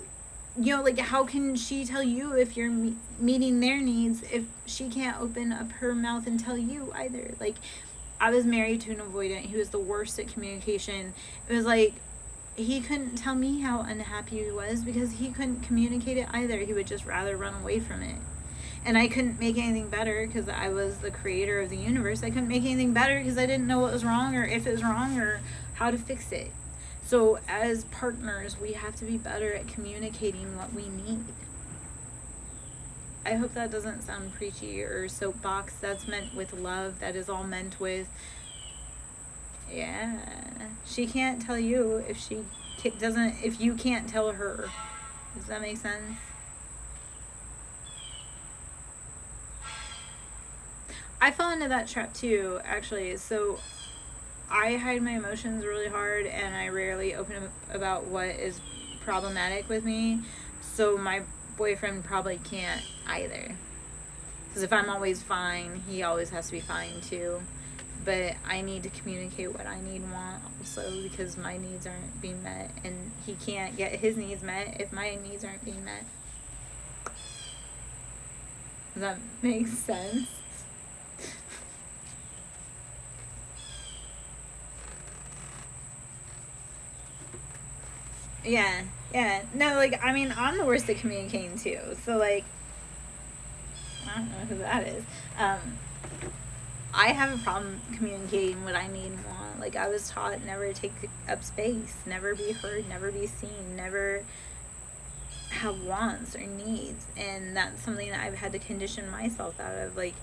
like, how can she tell you if you're meeting their needs if she can't open up her mouth and tell you either? Like, I was married to an avoidant. He was the worst at communication. It was like, he couldn't tell me how unhappy he was because he couldn't communicate it either. He would just rather run away from it. And I couldn't make anything better because I was the creator of the universe. I couldn't make anything better because I didn't know what was wrong or if it was wrong or how to fix it. So as partners, we have to be better at communicating what we need. I hope that doesn't sound preachy or soapbox. That's meant with love. That is all meant with, yeah. She can't tell you if if you can't tell her. Does that make sense? I fell into that trap too, actually. So I hide my emotions really hard, and I rarely open up about what is problematic with me. So my boyfriend probably can't either. Because if I'm always fine, he always has to be fine too. But I need to communicate what I need and want also, because my needs aren't being met, and he can't get his needs met if my needs aren't being met. Does that make sense? Yeah. No, like, I mean, I'm the worst at communicating too. So, like, I don't know who that is. I have a problem communicating what I need and want. Like, I was taught never to take up space, never be heard, never be seen, never have wants or needs. And that's something that I've had to condition myself out of. Like,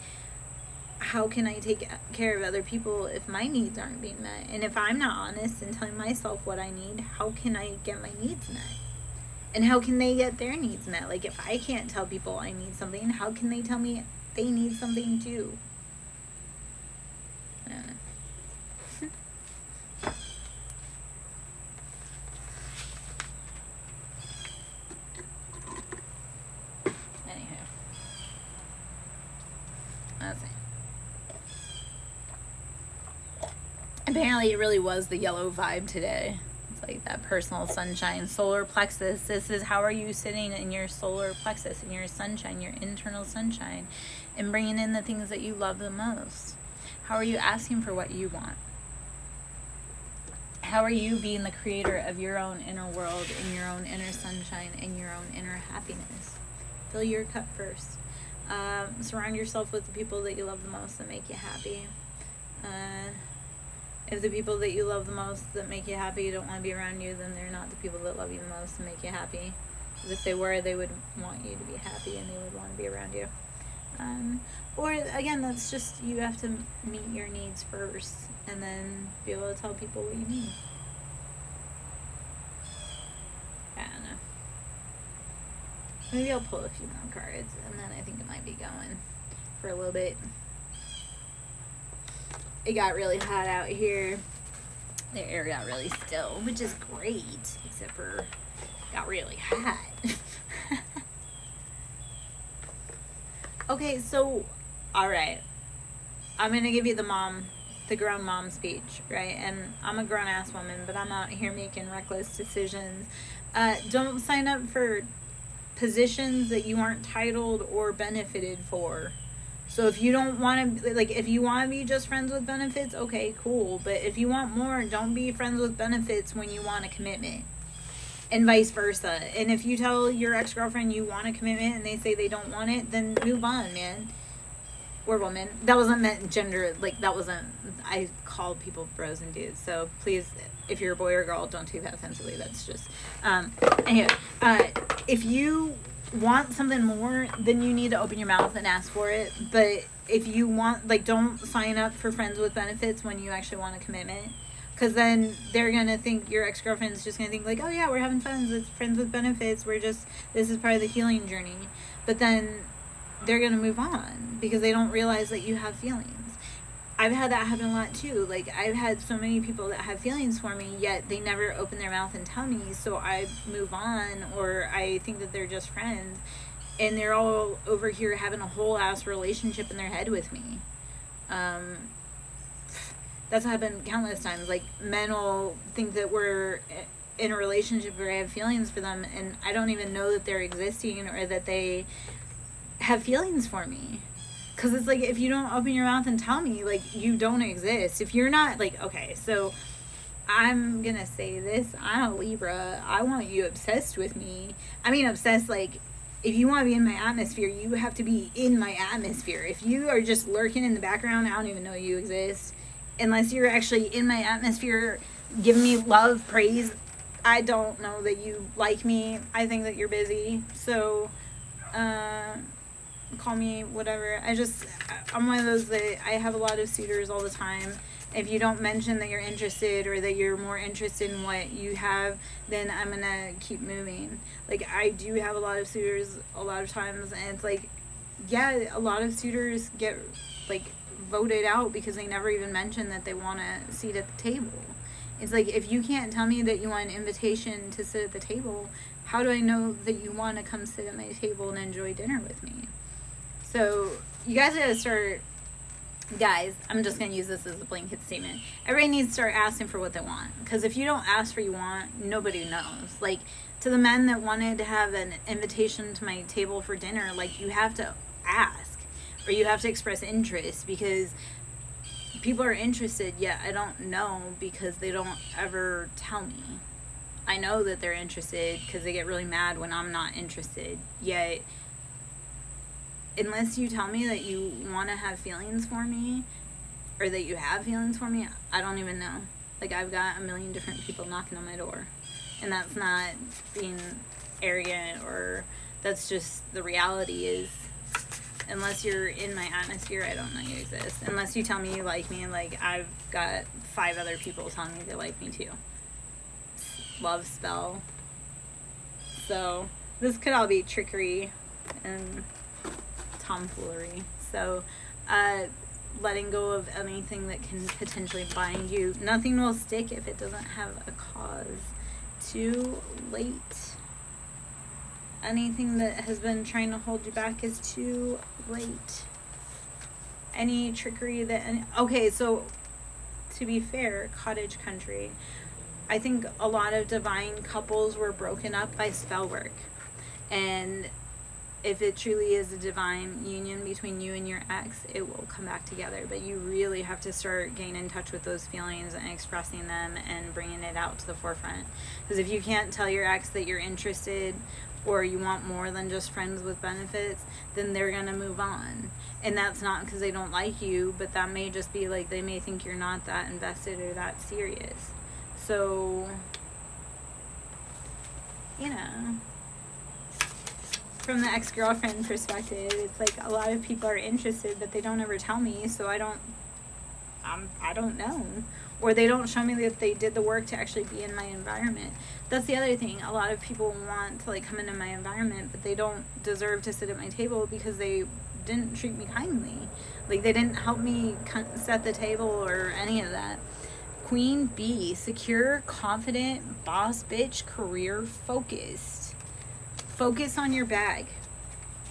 how can I take care of other people if my needs aren't being met? And if I'm not honest and telling myself what I need, how can I get my needs met? And how can they get their needs met? Like, if I can't tell people I need something, how can they tell me they need something too? I don't know. Anywho. That's it. Apparently it really was the yellow vibe today. It's like that personal sunshine, solar plexus. This is how are you sitting in your solar plexus, in your sunshine, your internal sunshine, and bringing in the things that you love the most. How are you asking for what you want? How are you being the creator of your own inner world and your own inner sunshine and your own inner happiness? Fill your cup first. Surround yourself with the people that you love the most that make you happy. If the people that you love the most that make you happy don't want to be around you, then they're not the people that love you the most and make you happy. Because if they were, they would want you to be happy and they would want to be around you. Or, again, that's just, you have to meet your needs first and then be able to tell people what you need. I don't know. Maybe I'll pull a few more cards and then I think it might be going for a little bit. It got really hot out here. The air got really still, which is great, except for it got really hot. Okay, so, alright. I'm going to give you the grown mom speech, right? And I'm a grown-ass woman, but I'm out here making reckless decisions. Don't sign up for positions that you aren't titled or benefited for. So if you don't want to, like, if you want to be just friends with benefits, okay, cool. But if you want more, don't be friends with benefits when you want a commitment. And vice versa. And if you tell your ex-girlfriend you want a commitment and they say they don't want it, then move on, man. Or woman. That wasn't meant gender, like, that wasn't, I called people bros and dudes. So please, if you're a boy or girl, don't take that offensively. That's just, anyway, if you want something more, then you need to open your mouth and ask for it. But if you want, like, don't sign up for friends with benefits when you actually want a commitment. Because then they're going to think, your ex-girlfriend's just going to think, like, oh, yeah, we're having fun. It's friends with benefits. This is part of the healing journey. But then they're going to move on because they don't realize that you have feelings. I've had that happen a lot, too. Like, I've had so many people that have feelings for me, yet they never open their mouth and tell me, so I move on, or I think that they're just friends. And they're all over here having a whole-ass relationship in their head with me. That's happened countless times. Like, men will think that we're in a relationship where I have feelings for them, and I don't even know that they're existing or that they have feelings for me. Because it's like, if you don't open your mouth and tell me, like, you don't exist. If you're not, like, okay, so I'm going to say this. I'm a Libra. I want you obsessed with me. I mean, obsessed, like, if you want to be in my atmosphere, you have to be in my atmosphere. If you are just lurking in the background, I don't even know you exist. Unless you're actually in my atmosphere, giving me love, praise, I don't know that you like me. I think that you're busy. So, call me whatever. I'm one of those that I have a lot of suitors all the time. If you don't mention that you're interested or that you're more interested in what you have, then I'm gonna keep moving. Like, I do have a lot of suitors a lot of times, and it's like, yeah, a lot of suitors get, like, voted out because they never even mention that they want a seat at the table. It's like, if you can't tell me that you want an invitation to sit at the table, how do I know that you want to come sit at my table and enjoy dinner with me? So you guys gotta start, guys, I'm just gonna use this as a blanket statement. Everybody needs to start asking for what they want. Because if you don't ask for what you want, nobody knows. Like, to the men that wanted to have an invitation to my table for dinner, like, you have to ask. Or you have to express interest, because people are interested, yet I don't know because they don't ever tell me. I know that they're interested because they get really mad when I'm not interested, yet unless you tell me that you want to have feelings for me or that you have feelings for me, I don't even know. Like, I've got a million different people knocking on my door, and that's not being arrogant, or that's just the reality is, unless you're in my atmosphere, I don't know you exist. Unless you tell me you like me, and, like, I've got 5 other people telling me they like me too. Love spell. So this could all be trickery and tomfoolery. So letting go of anything that can potentially bind you. Nothing will stick if it doesn't have a cause. Too late. Anything that has been trying to hold you back is too late. Any trickery okay, so to be fair, cottage country, I think a lot of divine couples were broken up by spell work. And if it truly is a divine union between you and your ex, it will come back together. But you really have to start getting in touch with those feelings and expressing them and bringing it out to the forefront. Because if you can't tell your ex that you're interested or you want more than just friends with benefits, then they're going to move on. And that's not because they don't like you, but that may just be like, they may think you're not that invested or that serious. So, you know, from the ex-girlfriend perspective, it's like a lot of people are interested, but they don't ever tell me, so I don't know. Or they don't show me that they did the work to actually be in my environment. That's the other thing. A lot of people want to, like, come into my environment, but they don't deserve to sit at my table because they didn't treat me kindly. Like, they didn't help me set the table or any of that. Queen bee, secure, confident, boss bitch, career focused. Focus on your bag.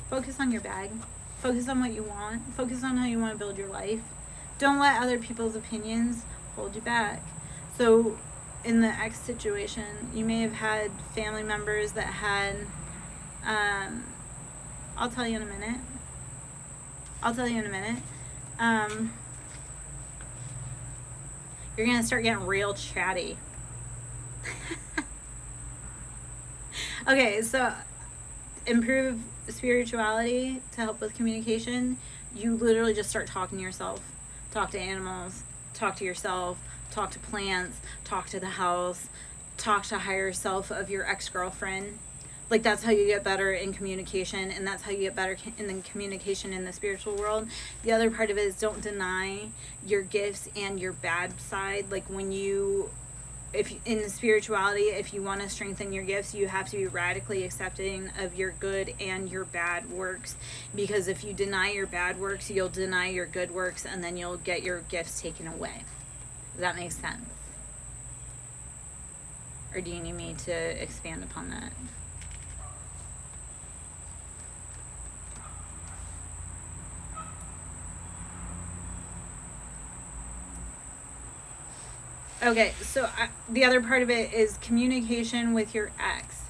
Focus on your bag. Focus on what you want. Focus on how you want to build your life. Don't let other people's opinions hold you back. So in the ex situation, you may have had family members that had, I'll tell you in a minute. You're going to start getting real chatty. Okay, so improve spirituality to help with communication. You literally just start talking to yourself. Talk to animals. Talk to yourself. Talk to plants. Talk to the house. Talk to higher self of your ex-girlfriend. Like, that's how you get better in communication, and that's how you get better in the communication in the spiritual world. The other part of it is don't deny your gifts and your bad side. Like, when you, if in the spirituality, if you want to strengthen your gifts, you have to be radically accepting of your good and your bad works, because if you deny your bad works, you'll deny your good works, and then you'll get your gifts taken away. Does that make sense? Or do you need me to expand upon that? Okay, so the other part of it is communication with your ex,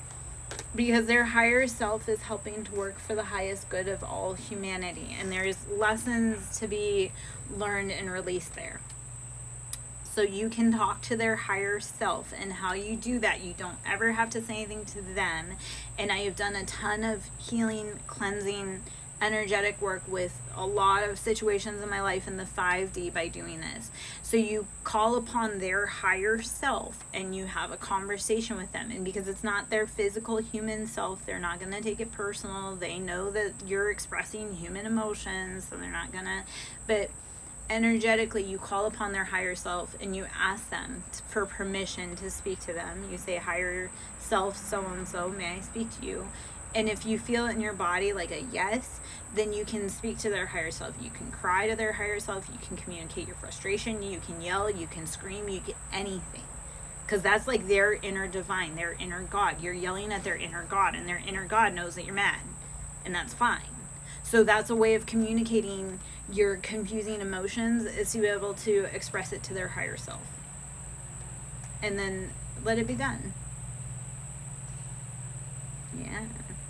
because their higher self is helping to work for the highest good of all humanity, and there's lessons to be learned and released there. So you can talk to their higher self, and how you do that, you don't ever have to say anything to them. And I have done a ton of healing, cleansing, energetic work with a lot of situations in my life in the 5D by doing this. So you call upon their higher self and you have a conversation with them, and because it's not their physical human self, they're not going to take it personal. They know that you're expressing human emotions, so they're not gonna, but energetically you call upon their higher self and you ask them for permission to speak to them. You say, higher self so and so, may I speak to you? And if you feel it in your body like a yes, then you can speak to their higher self. You can cry to their higher self. You can communicate your frustration. You can yell. You can scream. You can anything. Because that's like their inner divine, their inner God. You're yelling at their inner God, and their inner God knows that you're mad. And that's fine. So that's a way of communicating your confusing emotions, is to be able to express it to their higher self. And then let it be done.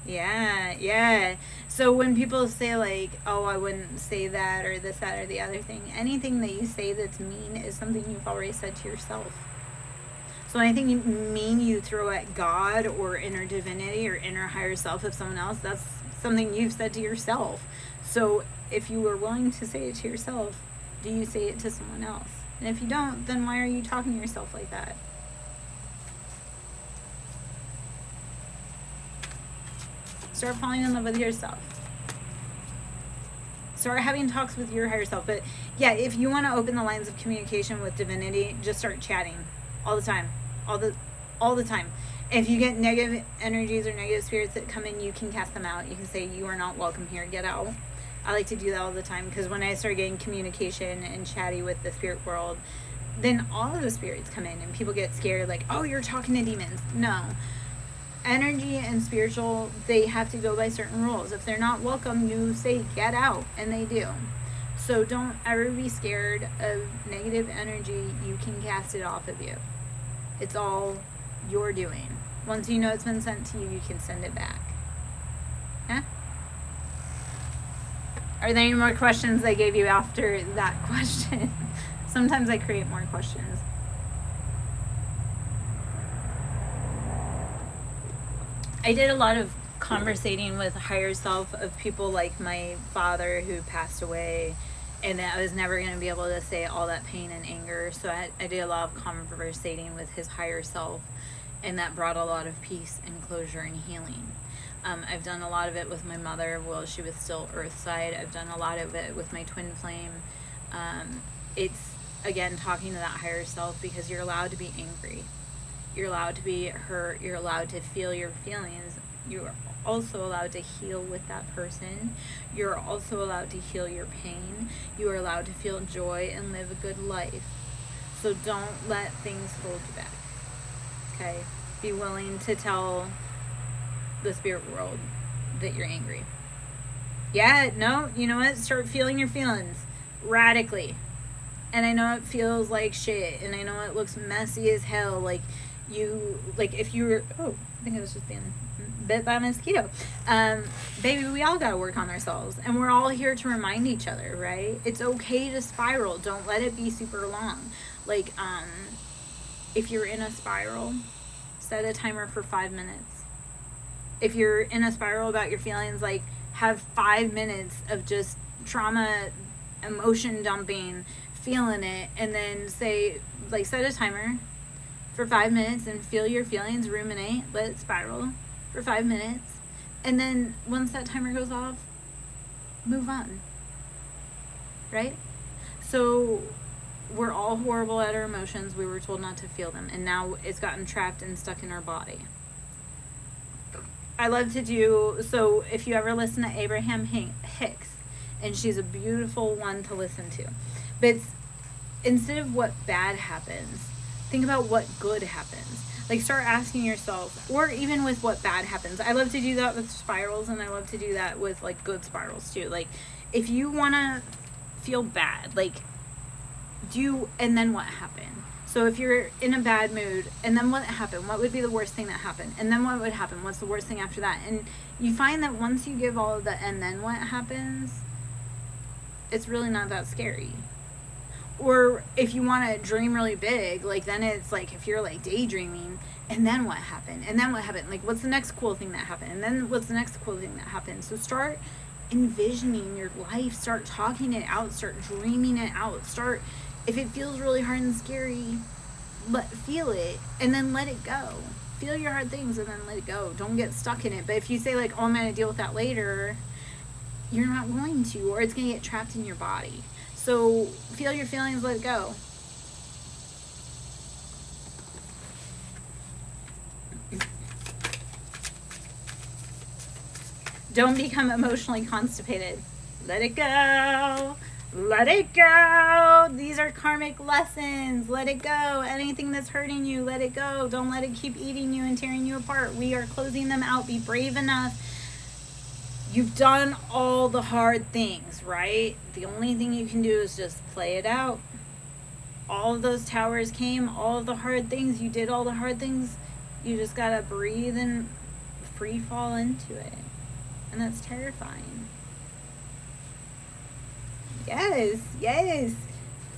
Yeah. So when people say like, oh, I wouldn't say that, or this, that, or the other thing, anything that you say that's mean is something you've already said to yourself. So anything mean you throw at God or inner divinity or inner higher self of someone else, that's something you've said to yourself. So if you were willing to say it to yourself, do you say it to someone else? And if you don't, then why are you talking to yourself like that? Start falling in love with yourself. Start having talks with your higher self. But yeah, if you want to open the lines of communication with divinity, just start chatting all the time. All the time. If you get negative energies or negative spirits that come in, you can cast them out. You can say, you are not welcome here, get out. I like to do that all the time, because when I start getting communication and chatty with the spirit world, then all of the spirits come in and people get scared, like, oh, you're talking to demons. No. Energy and spiritual, they have to go by certain rules. If they're not welcome, you say get out, and they do. So don't ever be scared of negative energy. You can cast it off of you. It's all you're doing. Once you know it's been sent to you, you can send it back. Huh? Are there any more questions I gave you after that question? Sometimes I create more questions. I did a lot of conversating with higher self of people like my father who passed away, and I was never going to be able to say all that pain and anger. So I did a lot of conversating with his higher self, and that brought a lot of peace and closure and healing. I've done a lot of it with my mother while she was still earthside. I've done a lot of it with my twin flame. It's, again, talking to that higher self, because you're allowed to be angry. You're allowed to be hurt. You're allowed to feel your feelings. You're also allowed to heal with that person. You're also allowed to heal your pain. You are allowed to feel joy and live a good life. So don't let things hold you back. Okay? Be willing to tell the spirit world that you're angry. Yeah, no, you know what? Start feeling your feelings radically. And I know it feels like shit, and I know it looks messy as hell. Like if you were, I think I was just being bit by a mosquito. Baby, we all gotta work on ourselves, and we're all here to remind each other, right? It's okay to spiral. Don't let it be super long. Like, if you're in a spiral, set a timer for 5 minutes. If you're in a spiral about your feelings, like, have 5 minutes of just trauma, emotion dumping, feeling it, and then say, like, set a timer for 5 minutes and feel your feelings, ruminate, let it spiral, for 5 minutes. And then once that timer goes off, move on. Right? So we're all horrible at our emotions. We were told not to feel them. And now it's gotten trapped and stuck in our body. I love to do, so if you ever listen to Abraham Hicks, and she's a beautiful one to listen to. But it's, instead of what bad happens, think about what good happens. Like, start asking yourself, or even with what bad happens. I love to do that with spirals, and I love to do that with, like, good spirals, too. Like, if you want to feel bad, like, and then what happened? So if you're in a bad mood, and then what happened? What would be the worst thing that happened? And then what would happen? What's the worst thing after that? And you find that once you give all of the and then what happens, it's really not that scary. Or if you want to dream really big, like, then it's like, if you're like daydreaming, and then what happened? And then what happened? Like, what's the next cool thing that happened? And then what's the next cool thing that happened? So start envisioning your life, start talking it out, start dreaming it out, start, if it feels really hard and scary, feel it, and then let it go. Feel your hard things and then let it go. Don't get stuck in it. But if you say, like, oh, I'm going to deal with that later, you're not going to, or it's going to get trapped in your body. So feel your feelings, let it go. Don't become emotionally constipated. Let it go. Let it go. These are karmic lessons. Let it go. Anything that's hurting you, let it go. Don't let it keep eating you and tearing you apart. We are closing them out. Be brave enough. You've done all the hard things, right? The only thing you can do is just play it out. All of those towers came, all of the hard things. You did all the hard things. You just gotta breathe and free fall into it. And that's terrifying. Yes.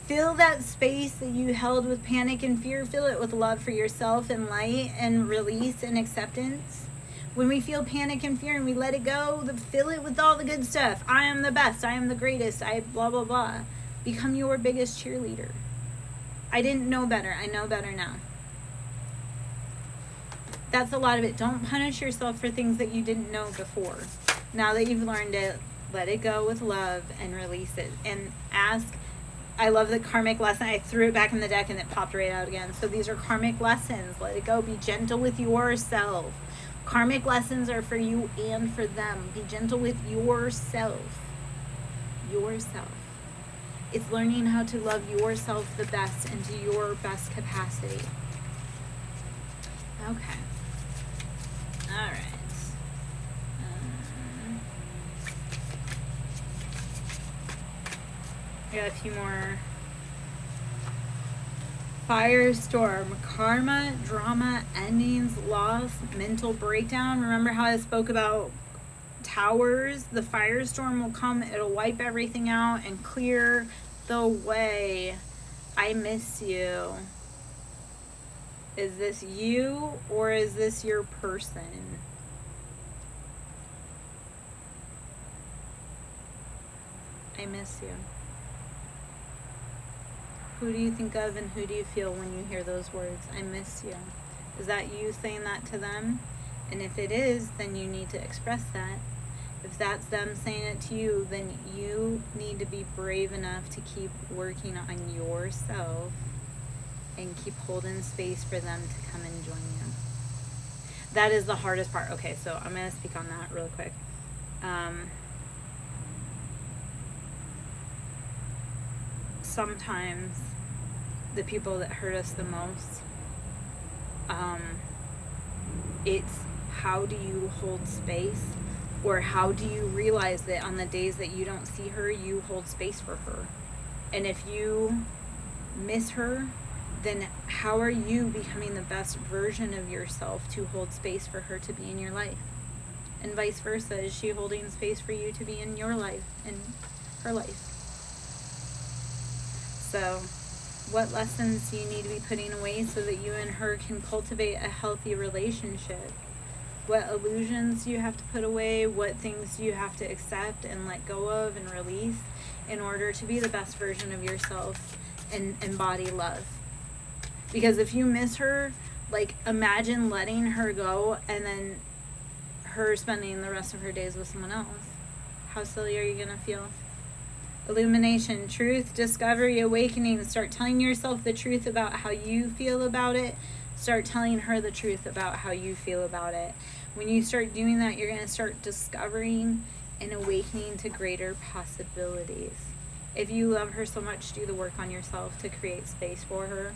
Fill that space that you held with panic and fear. Fill it with love for yourself and light and release and acceptance. When we feel panic and fear and we let it go, fill it with all the good stuff. I am the best. I am the greatest. I blah, blah, blah. Become your biggest cheerleader. I didn't know better. I know better now. That's a lot of it. Don't punish yourself for things that you didn't know before. Now that you've learned it, let it go with love and release it. And ask. I love the karmic lesson. I threw it back in the deck and it popped right out again. So these are karmic lessons. Let it go. Be gentle with yourself. Karmic lessons are for you and for them. Be gentle with yourself. Yourself. It's learning how to love yourself the best and to your best capacity. Okay. All right. I got a few more. Firestorm, karma, drama, endings, loss, mental breakdown. Remember how I spoke about towers? The firestorm will come, it'll wipe everything out and clear the way. I miss you. Is this you or is this your person? I miss you. Who do you think of and who do you feel when you hear those words? I miss you. Is that you saying that to them? And if it is, then you need to express that. If that's them saying it to you, then you need to be brave enough to keep working on yourself and keep holding space for them to come and join you. That is the hardest part. Okay, so I'm going to speak on that really quick. Sometimes the people that hurt us the most, it's how do you hold space, or how do you realize that on the days that you don't see her, you hold space for her. And if you miss her, then how are you becoming the best version of yourself to hold space for her to be in your life? And vice versa, is she holding space for you to be in your life and her life? So what lessons do you need to be putting away so that you and her can cultivate a healthy relationship? What illusions do you have to put away? What things do you have to accept and let go of and release in order to be the best version of yourself and embody love? Because if you miss her, like, imagine letting her go and then her spending the rest of her days with someone else. How silly are you going to feel? Illumination, truth, discovery, awakening. Start telling yourself the truth about how you feel about it. Start telling her the truth about how you feel about it. When you start doing that, you're going to start discovering and awakening to greater possibilities. If you love her so much, do the work on yourself to create space for her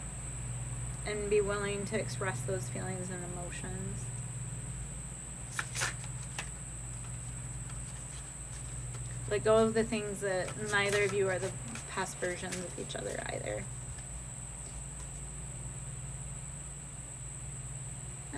and be willing to express those feelings and emotions. Let go of the things that neither of you are the past versions of each other either. Oh.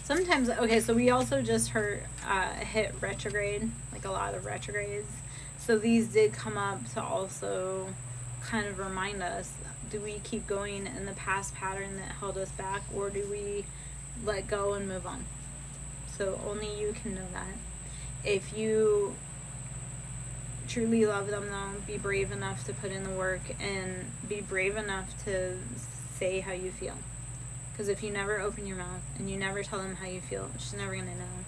Sometimes, okay, so we also just hit retrograde, like a lot of retrogrades. So these did come up to also kind of remind us, do we keep going in the past pattern that held us back, or do we let go and move on? So only you can know that. If you truly love them, though, be brave enough to put in the work and be brave enough to say how you feel. Because if you never open your mouth and you never tell them how you feel, she's never going to know.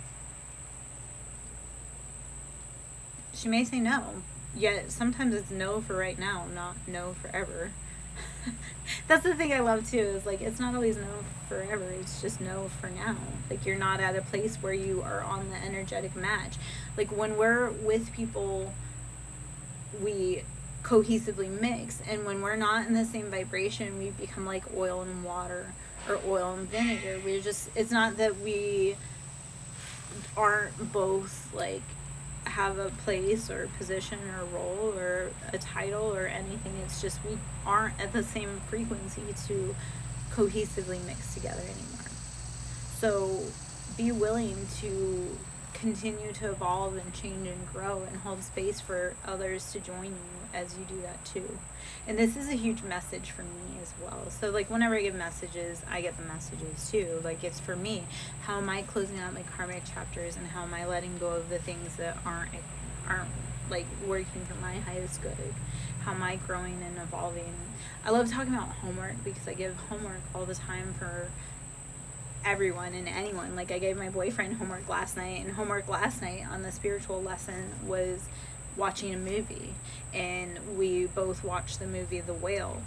She may say no, yet sometimes it's no for right now, not no forever. That's the thing I love too, is like, it's not always no forever, it's just no for now. Like, you're not at a place where you are on the energetic match. Like, when we're with people, we cohesively mix, and when we're not in the same vibration, we become like oil and water or oil and vinegar. It's not that we aren't both like have a place or position or role or a title or anything. It's just we aren't at the same frequency to cohesively mix together anymore. So be willing to continue to evolve and change and grow and hold space for others to join you as you do that too. And this is a huge message for me as well. So like, whenever I give messages, I get the messages too. Like, it's for me. How am I closing out my karmic chapters, and how am I letting go of the things that aren't like working for my highest good? How am I growing and evolving? I love talking about homework because I give homework all the time for everyone and anyone. Like, I gave my boyfriend homework last night, and homework last night on the spiritual lesson was watching a movie, and we both watched the movie The Whale.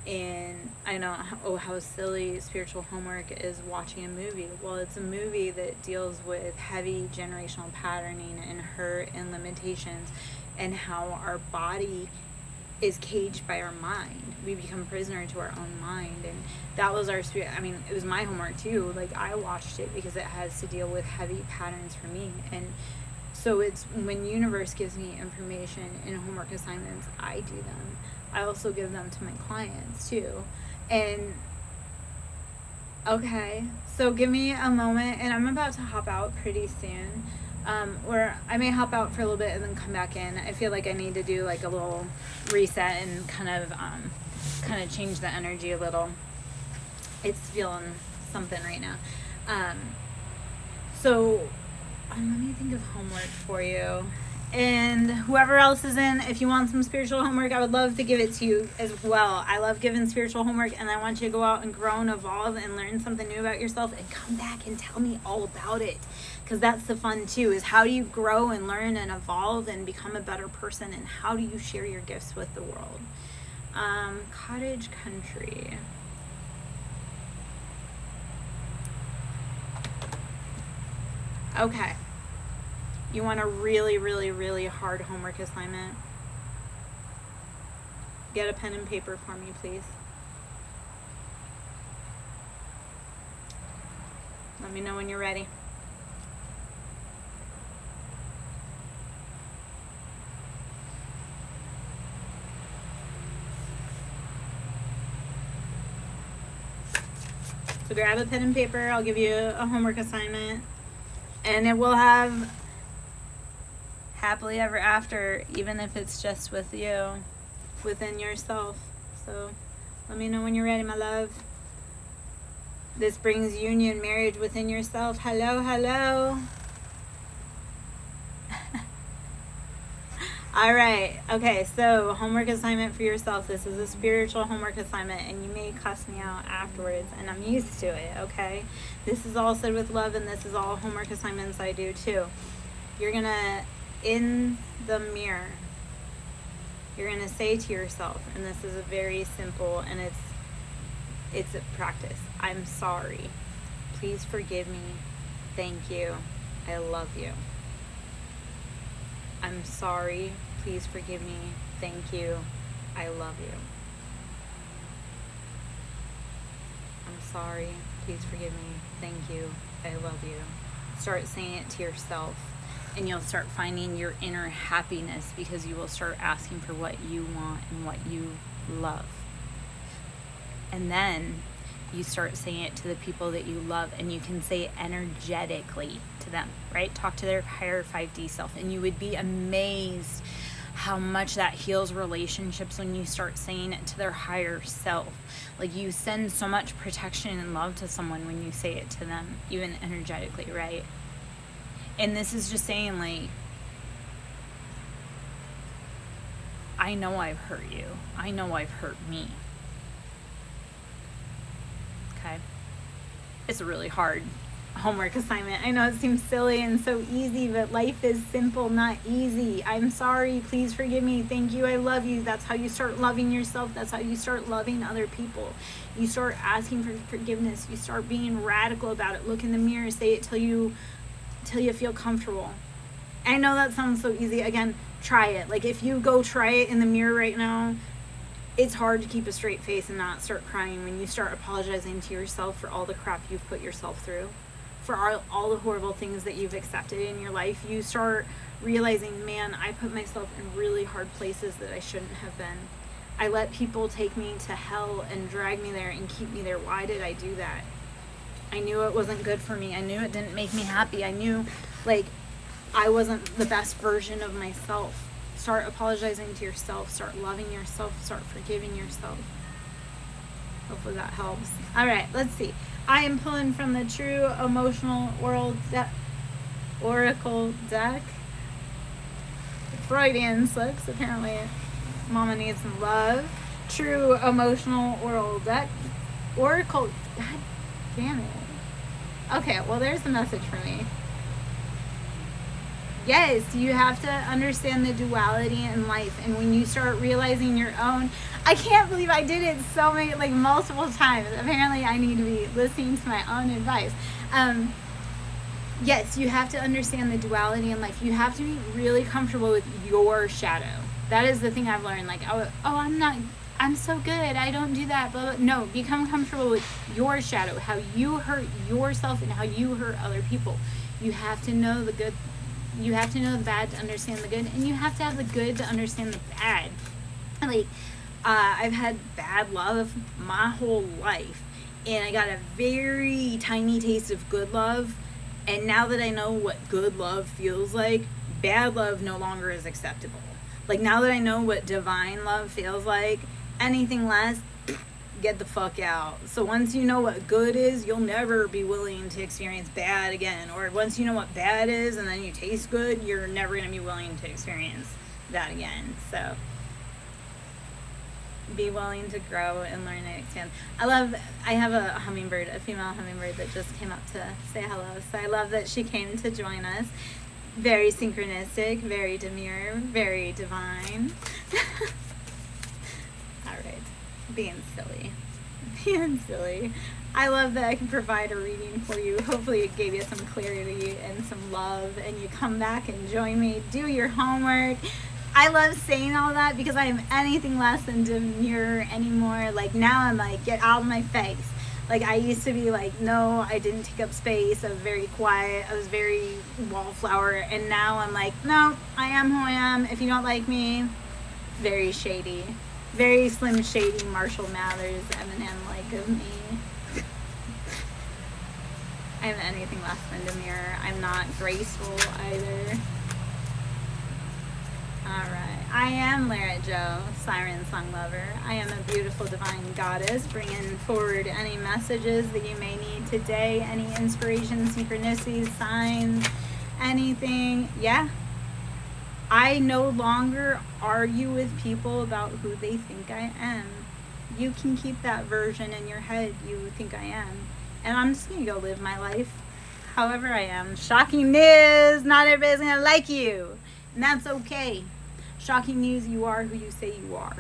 And I know, how silly spiritual homework is watching a movie. Well, it's a movie that deals with heavy generational patterning and hurt and limitations, and how our body is caged by our mind. We become prisoner to our own mind. And that was our spirit. I mean, it was my homework too. Like, I watched it because it has to deal with heavy patterns for me. And so it's when universe gives me information and homework assignments, I do them. I also give them to my clients too. And okay, so give me a moment, and I'm about to hop out pretty soon. Or I may hop out for a little bit and then come back in. I feel like I need to do like a little reset and kind of change the energy a little. It's feeling something right now. So let me think of homework for you. And whoever else is in, if you want some spiritual homework, I would love to give it to you as well. I love giving spiritual homework, and I want you to go out and grow and evolve and learn something new about yourself, and come back and tell me all about it. Because that's the fun too, is how do you grow and learn and evolve and become a better person, and how do you share your gifts with the world? Cottage country. Okay. You want a really, really, really hard homework assignment? Get a pen and paper for me, please. Let me know when you're ready. So grab a pen and paper. I'll give you a homework assignment, and it will have happily ever after, even if it's just with you, within yourself. So let me know when you're ready, my love. This brings union, marriage within yourself. Hello, hello. All right. Okay, so homework assignment for yourself. This is a spiritual homework assignment, and you may cuss me out afterwards, and I'm used to it, okay? This is all said with love, and this is all homework assignments I do too. You're going to, in the mirror, you're going to say to yourself, and this is a very simple, and it's a practice. I'm sorry. Please forgive me. Thank you. I love you. I'm sorry. Please forgive me. Thank you. I love you. I'm sorry. Please forgive me. Thank you. I love you. Start saying it to yourself, and you'll start finding your inner happiness because you will start asking for what you want and what you love. And then you start saying it to the people that you love, and you can say it energetically to them, right? Talk to their higher 5D self, and you would be amazed how much that heals relationships when you start saying it to their higher self. Like, you send so much protection and love to someone when you say it to them, even energetically, right? And this is just saying, like, I know I've hurt you. I know I've hurt me. Okay? It's a really hard homework assignment. I know it seems silly and so easy, but life is simple, not easy. I'm sorry. Please forgive me. Thank you. I love you. That's how you start loving yourself. That's how you start loving other people. You start asking for forgiveness. You start being radical about it. Look in the mirror. Say it till you feel comfortable. I know that sounds so easy. Again, try it. Like, if you go try it in the mirror right now, it's hard to keep a straight face and not start crying when you start apologizing to yourself for all the crap you've put yourself through, for all the horrible things that you've accepted in your life. You start realizing, man, I put myself in really hard places that I shouldn't have been. I let people take me to hell and drag me there and keep me there. Why did I do that? I knew it wasn't good for me. I knew it didn't make me happy. I knew, like, I wasn't the best version of myself. Start apologizing to yourself. Start loving yourself. Start forgiving yourself. Hopefully that helps. All right, let's see. I am pulling from the True Emotional World Oracle deck. Freudian slips. Apparently, Mama needs some love. True Emotional World deck. Oracle. God damn it. Okay, well, there's the message for me. Yes, you have to understand the duality in life, and when you start realizing your own, I can't believe I did it so many, like, multiple times. Apparently I need to be listening to my own advice. Yes, you have to understand the duality in life. You have to be really comfortable with your shadow. That is the thing I've learned. Like, I'm so good, I don't do that, blah, blah. No, become comfortable with your shadow, how you hurt yourself and how you hurt other people. You have to know the good. You have to know the bad to understand the good, and you have to have the good to understand the bad. Like, I've had bad love my whole life, and I got a very tiny taste of good love, and now that I know what good love feels like, bad love no longer is acceptable. Like, now that I know what divine love feels like, anything less, get the fuck out. So once you know what good is, you'll never be willing to experience bad again. Or once you know what bad is and then you taste good, you're never going to be willing to experience that again. So be willing to grow and learn and expand. I have a hummingbird, a female hummingbird that just came up to say hello. So I love that she came to join us. Very synchronistic, very demure, very divine. All right. Being silly. I love that I can provide a reading for you. Hopefully it gave you some clarity and some love, and you come back and join me, do your homework. I love saying all that because I am anything less than demure anymore. Like, now I'm like, get out of my face. Like, I used to be like, no, I didn't take up space. I was very quiet. I was very wallflower. And now I'm like, no, I am who I am. If you don't like me, very shady. Very Slim Shady, Marshall Mathers, Eminem-like of me. I'm anything less than demure. I'm not graceful either. Alright. I am Lara Jo, SirenSong lover. I am a beautiful divine goddess bringing forward any messages that you may need today, any inspiration, synchronicities, signs, anything. Yeah. I no longer argue with people about who they think I am. You can keep that version in your head you think I am. And I'm just going to go live my life however I am. Shocking news! Not everybody's going to like you. And that's okay. Shocking news, you are who you say you are.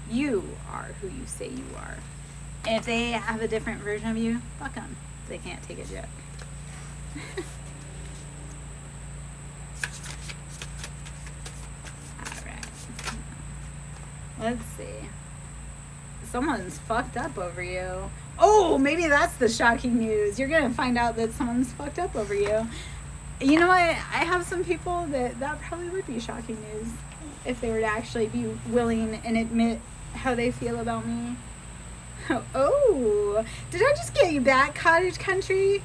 You are who you say you are. And if they have a different version of you, fuck them. They can't take a joke. Let's see. Someone's fucked up over you. Oh, maybe that's the shocking news. You're going to find out that someone's fucked up over you. You know what? I have some people that probably would be shocking news if they were to actually be willing and admit how they feel about me. Oh, did I just get you back, cottage country?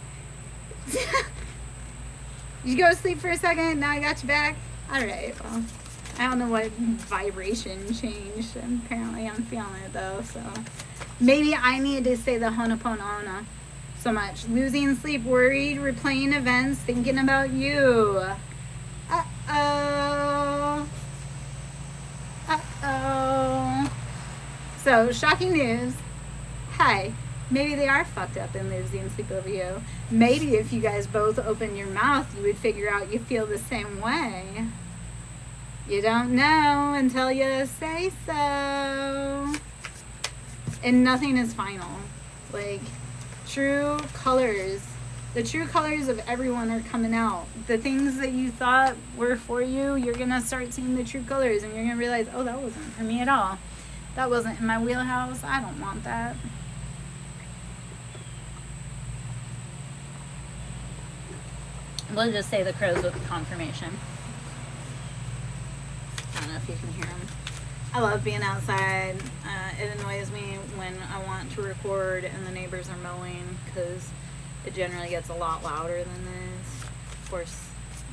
You go to sleep for a second, now I got you back? Alright, well, I don't know what vibration changed. Apparently I'm feeling it though, so maybe I need to say the Ho'oponopono so much. Losing sleep, worried, replaying events, thinking about you. Uh-oh. Uh-oh. So, shocking news. Hi. Maybe they are fucked up and losing sleep over you. Maybe if you guys both open your mouth, you would figure out you feel the same way. You don't know until you say so. And nothing is final. Like, true colors. The true colors of everyone are coming out. The things that you thought were for you, you're going to start seeing the true colors. And you're going to realize, oh, that wasn't for me at all. That wasn't in my wheelhouse. I don't want that. We'll just say the crows with confirmation. I don't know if you can hear them. I love being outside. It annoys me when I want to record and the neighbors are mowing because it generally gets a lot louder than this. Of course,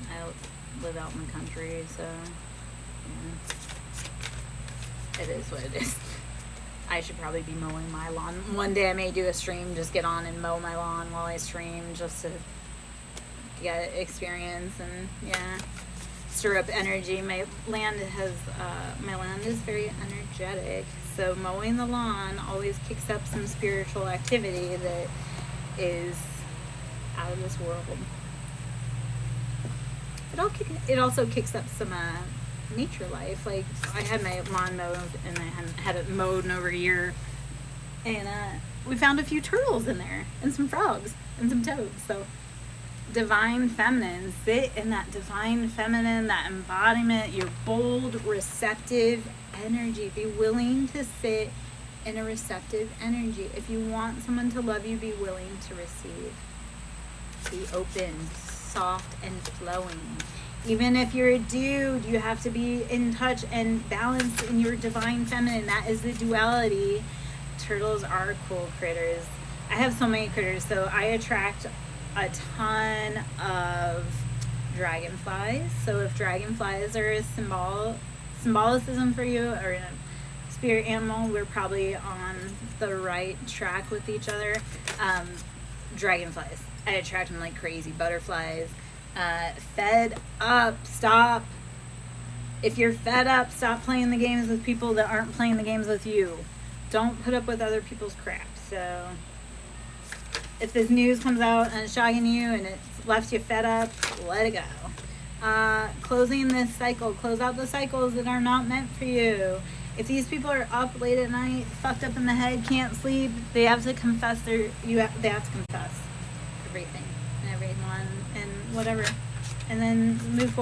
I live out in the country, so yeah. It is what it is. I should probably be mowing my lawn. One day I may do a stream, just get on and mow my lawn while I stream just to get experience and stir up energy. My land is very energetic, so mowing the lawn always kicks up some spiritual activity that is out of this world. It also kicks up some nature life. Like, I had my lawn mowed and I hadn't had it mowed in over a year, and we found a few turtles in there and some frogs and some toads. So divine feminine, sit in that divine feminine, that embodiment, your bold, receptive energy. Be willing to sit in a receptive energy. If you want someone to love you, be willing to receive. Be open, soft, and flowing. Even if you're a dude, you have to be in touch and balanced in your divine feminine. That is the duality. Turtles are cool critters. I have so many critters, so I attract a ton of dragonflies. So if dragonflies are a symbolicism for you or a spirit animal, we're probably on the right track with each other. Dragonflies, I attract them like crazy. Butterflies. Fed up, stop. If you're fed up, stop playing the games with people that aren't playing the games with you. Don't put up with other people's crap. So if this news comes out and it's shocking you and it's left you fed up, let it go. Closing this cycle. Close out the cycles that are not meant for you. If these people are up late at night, fucked up in the head, can't sleep, they have to confess they have to confess everything and everyone and whatever, and then move forward.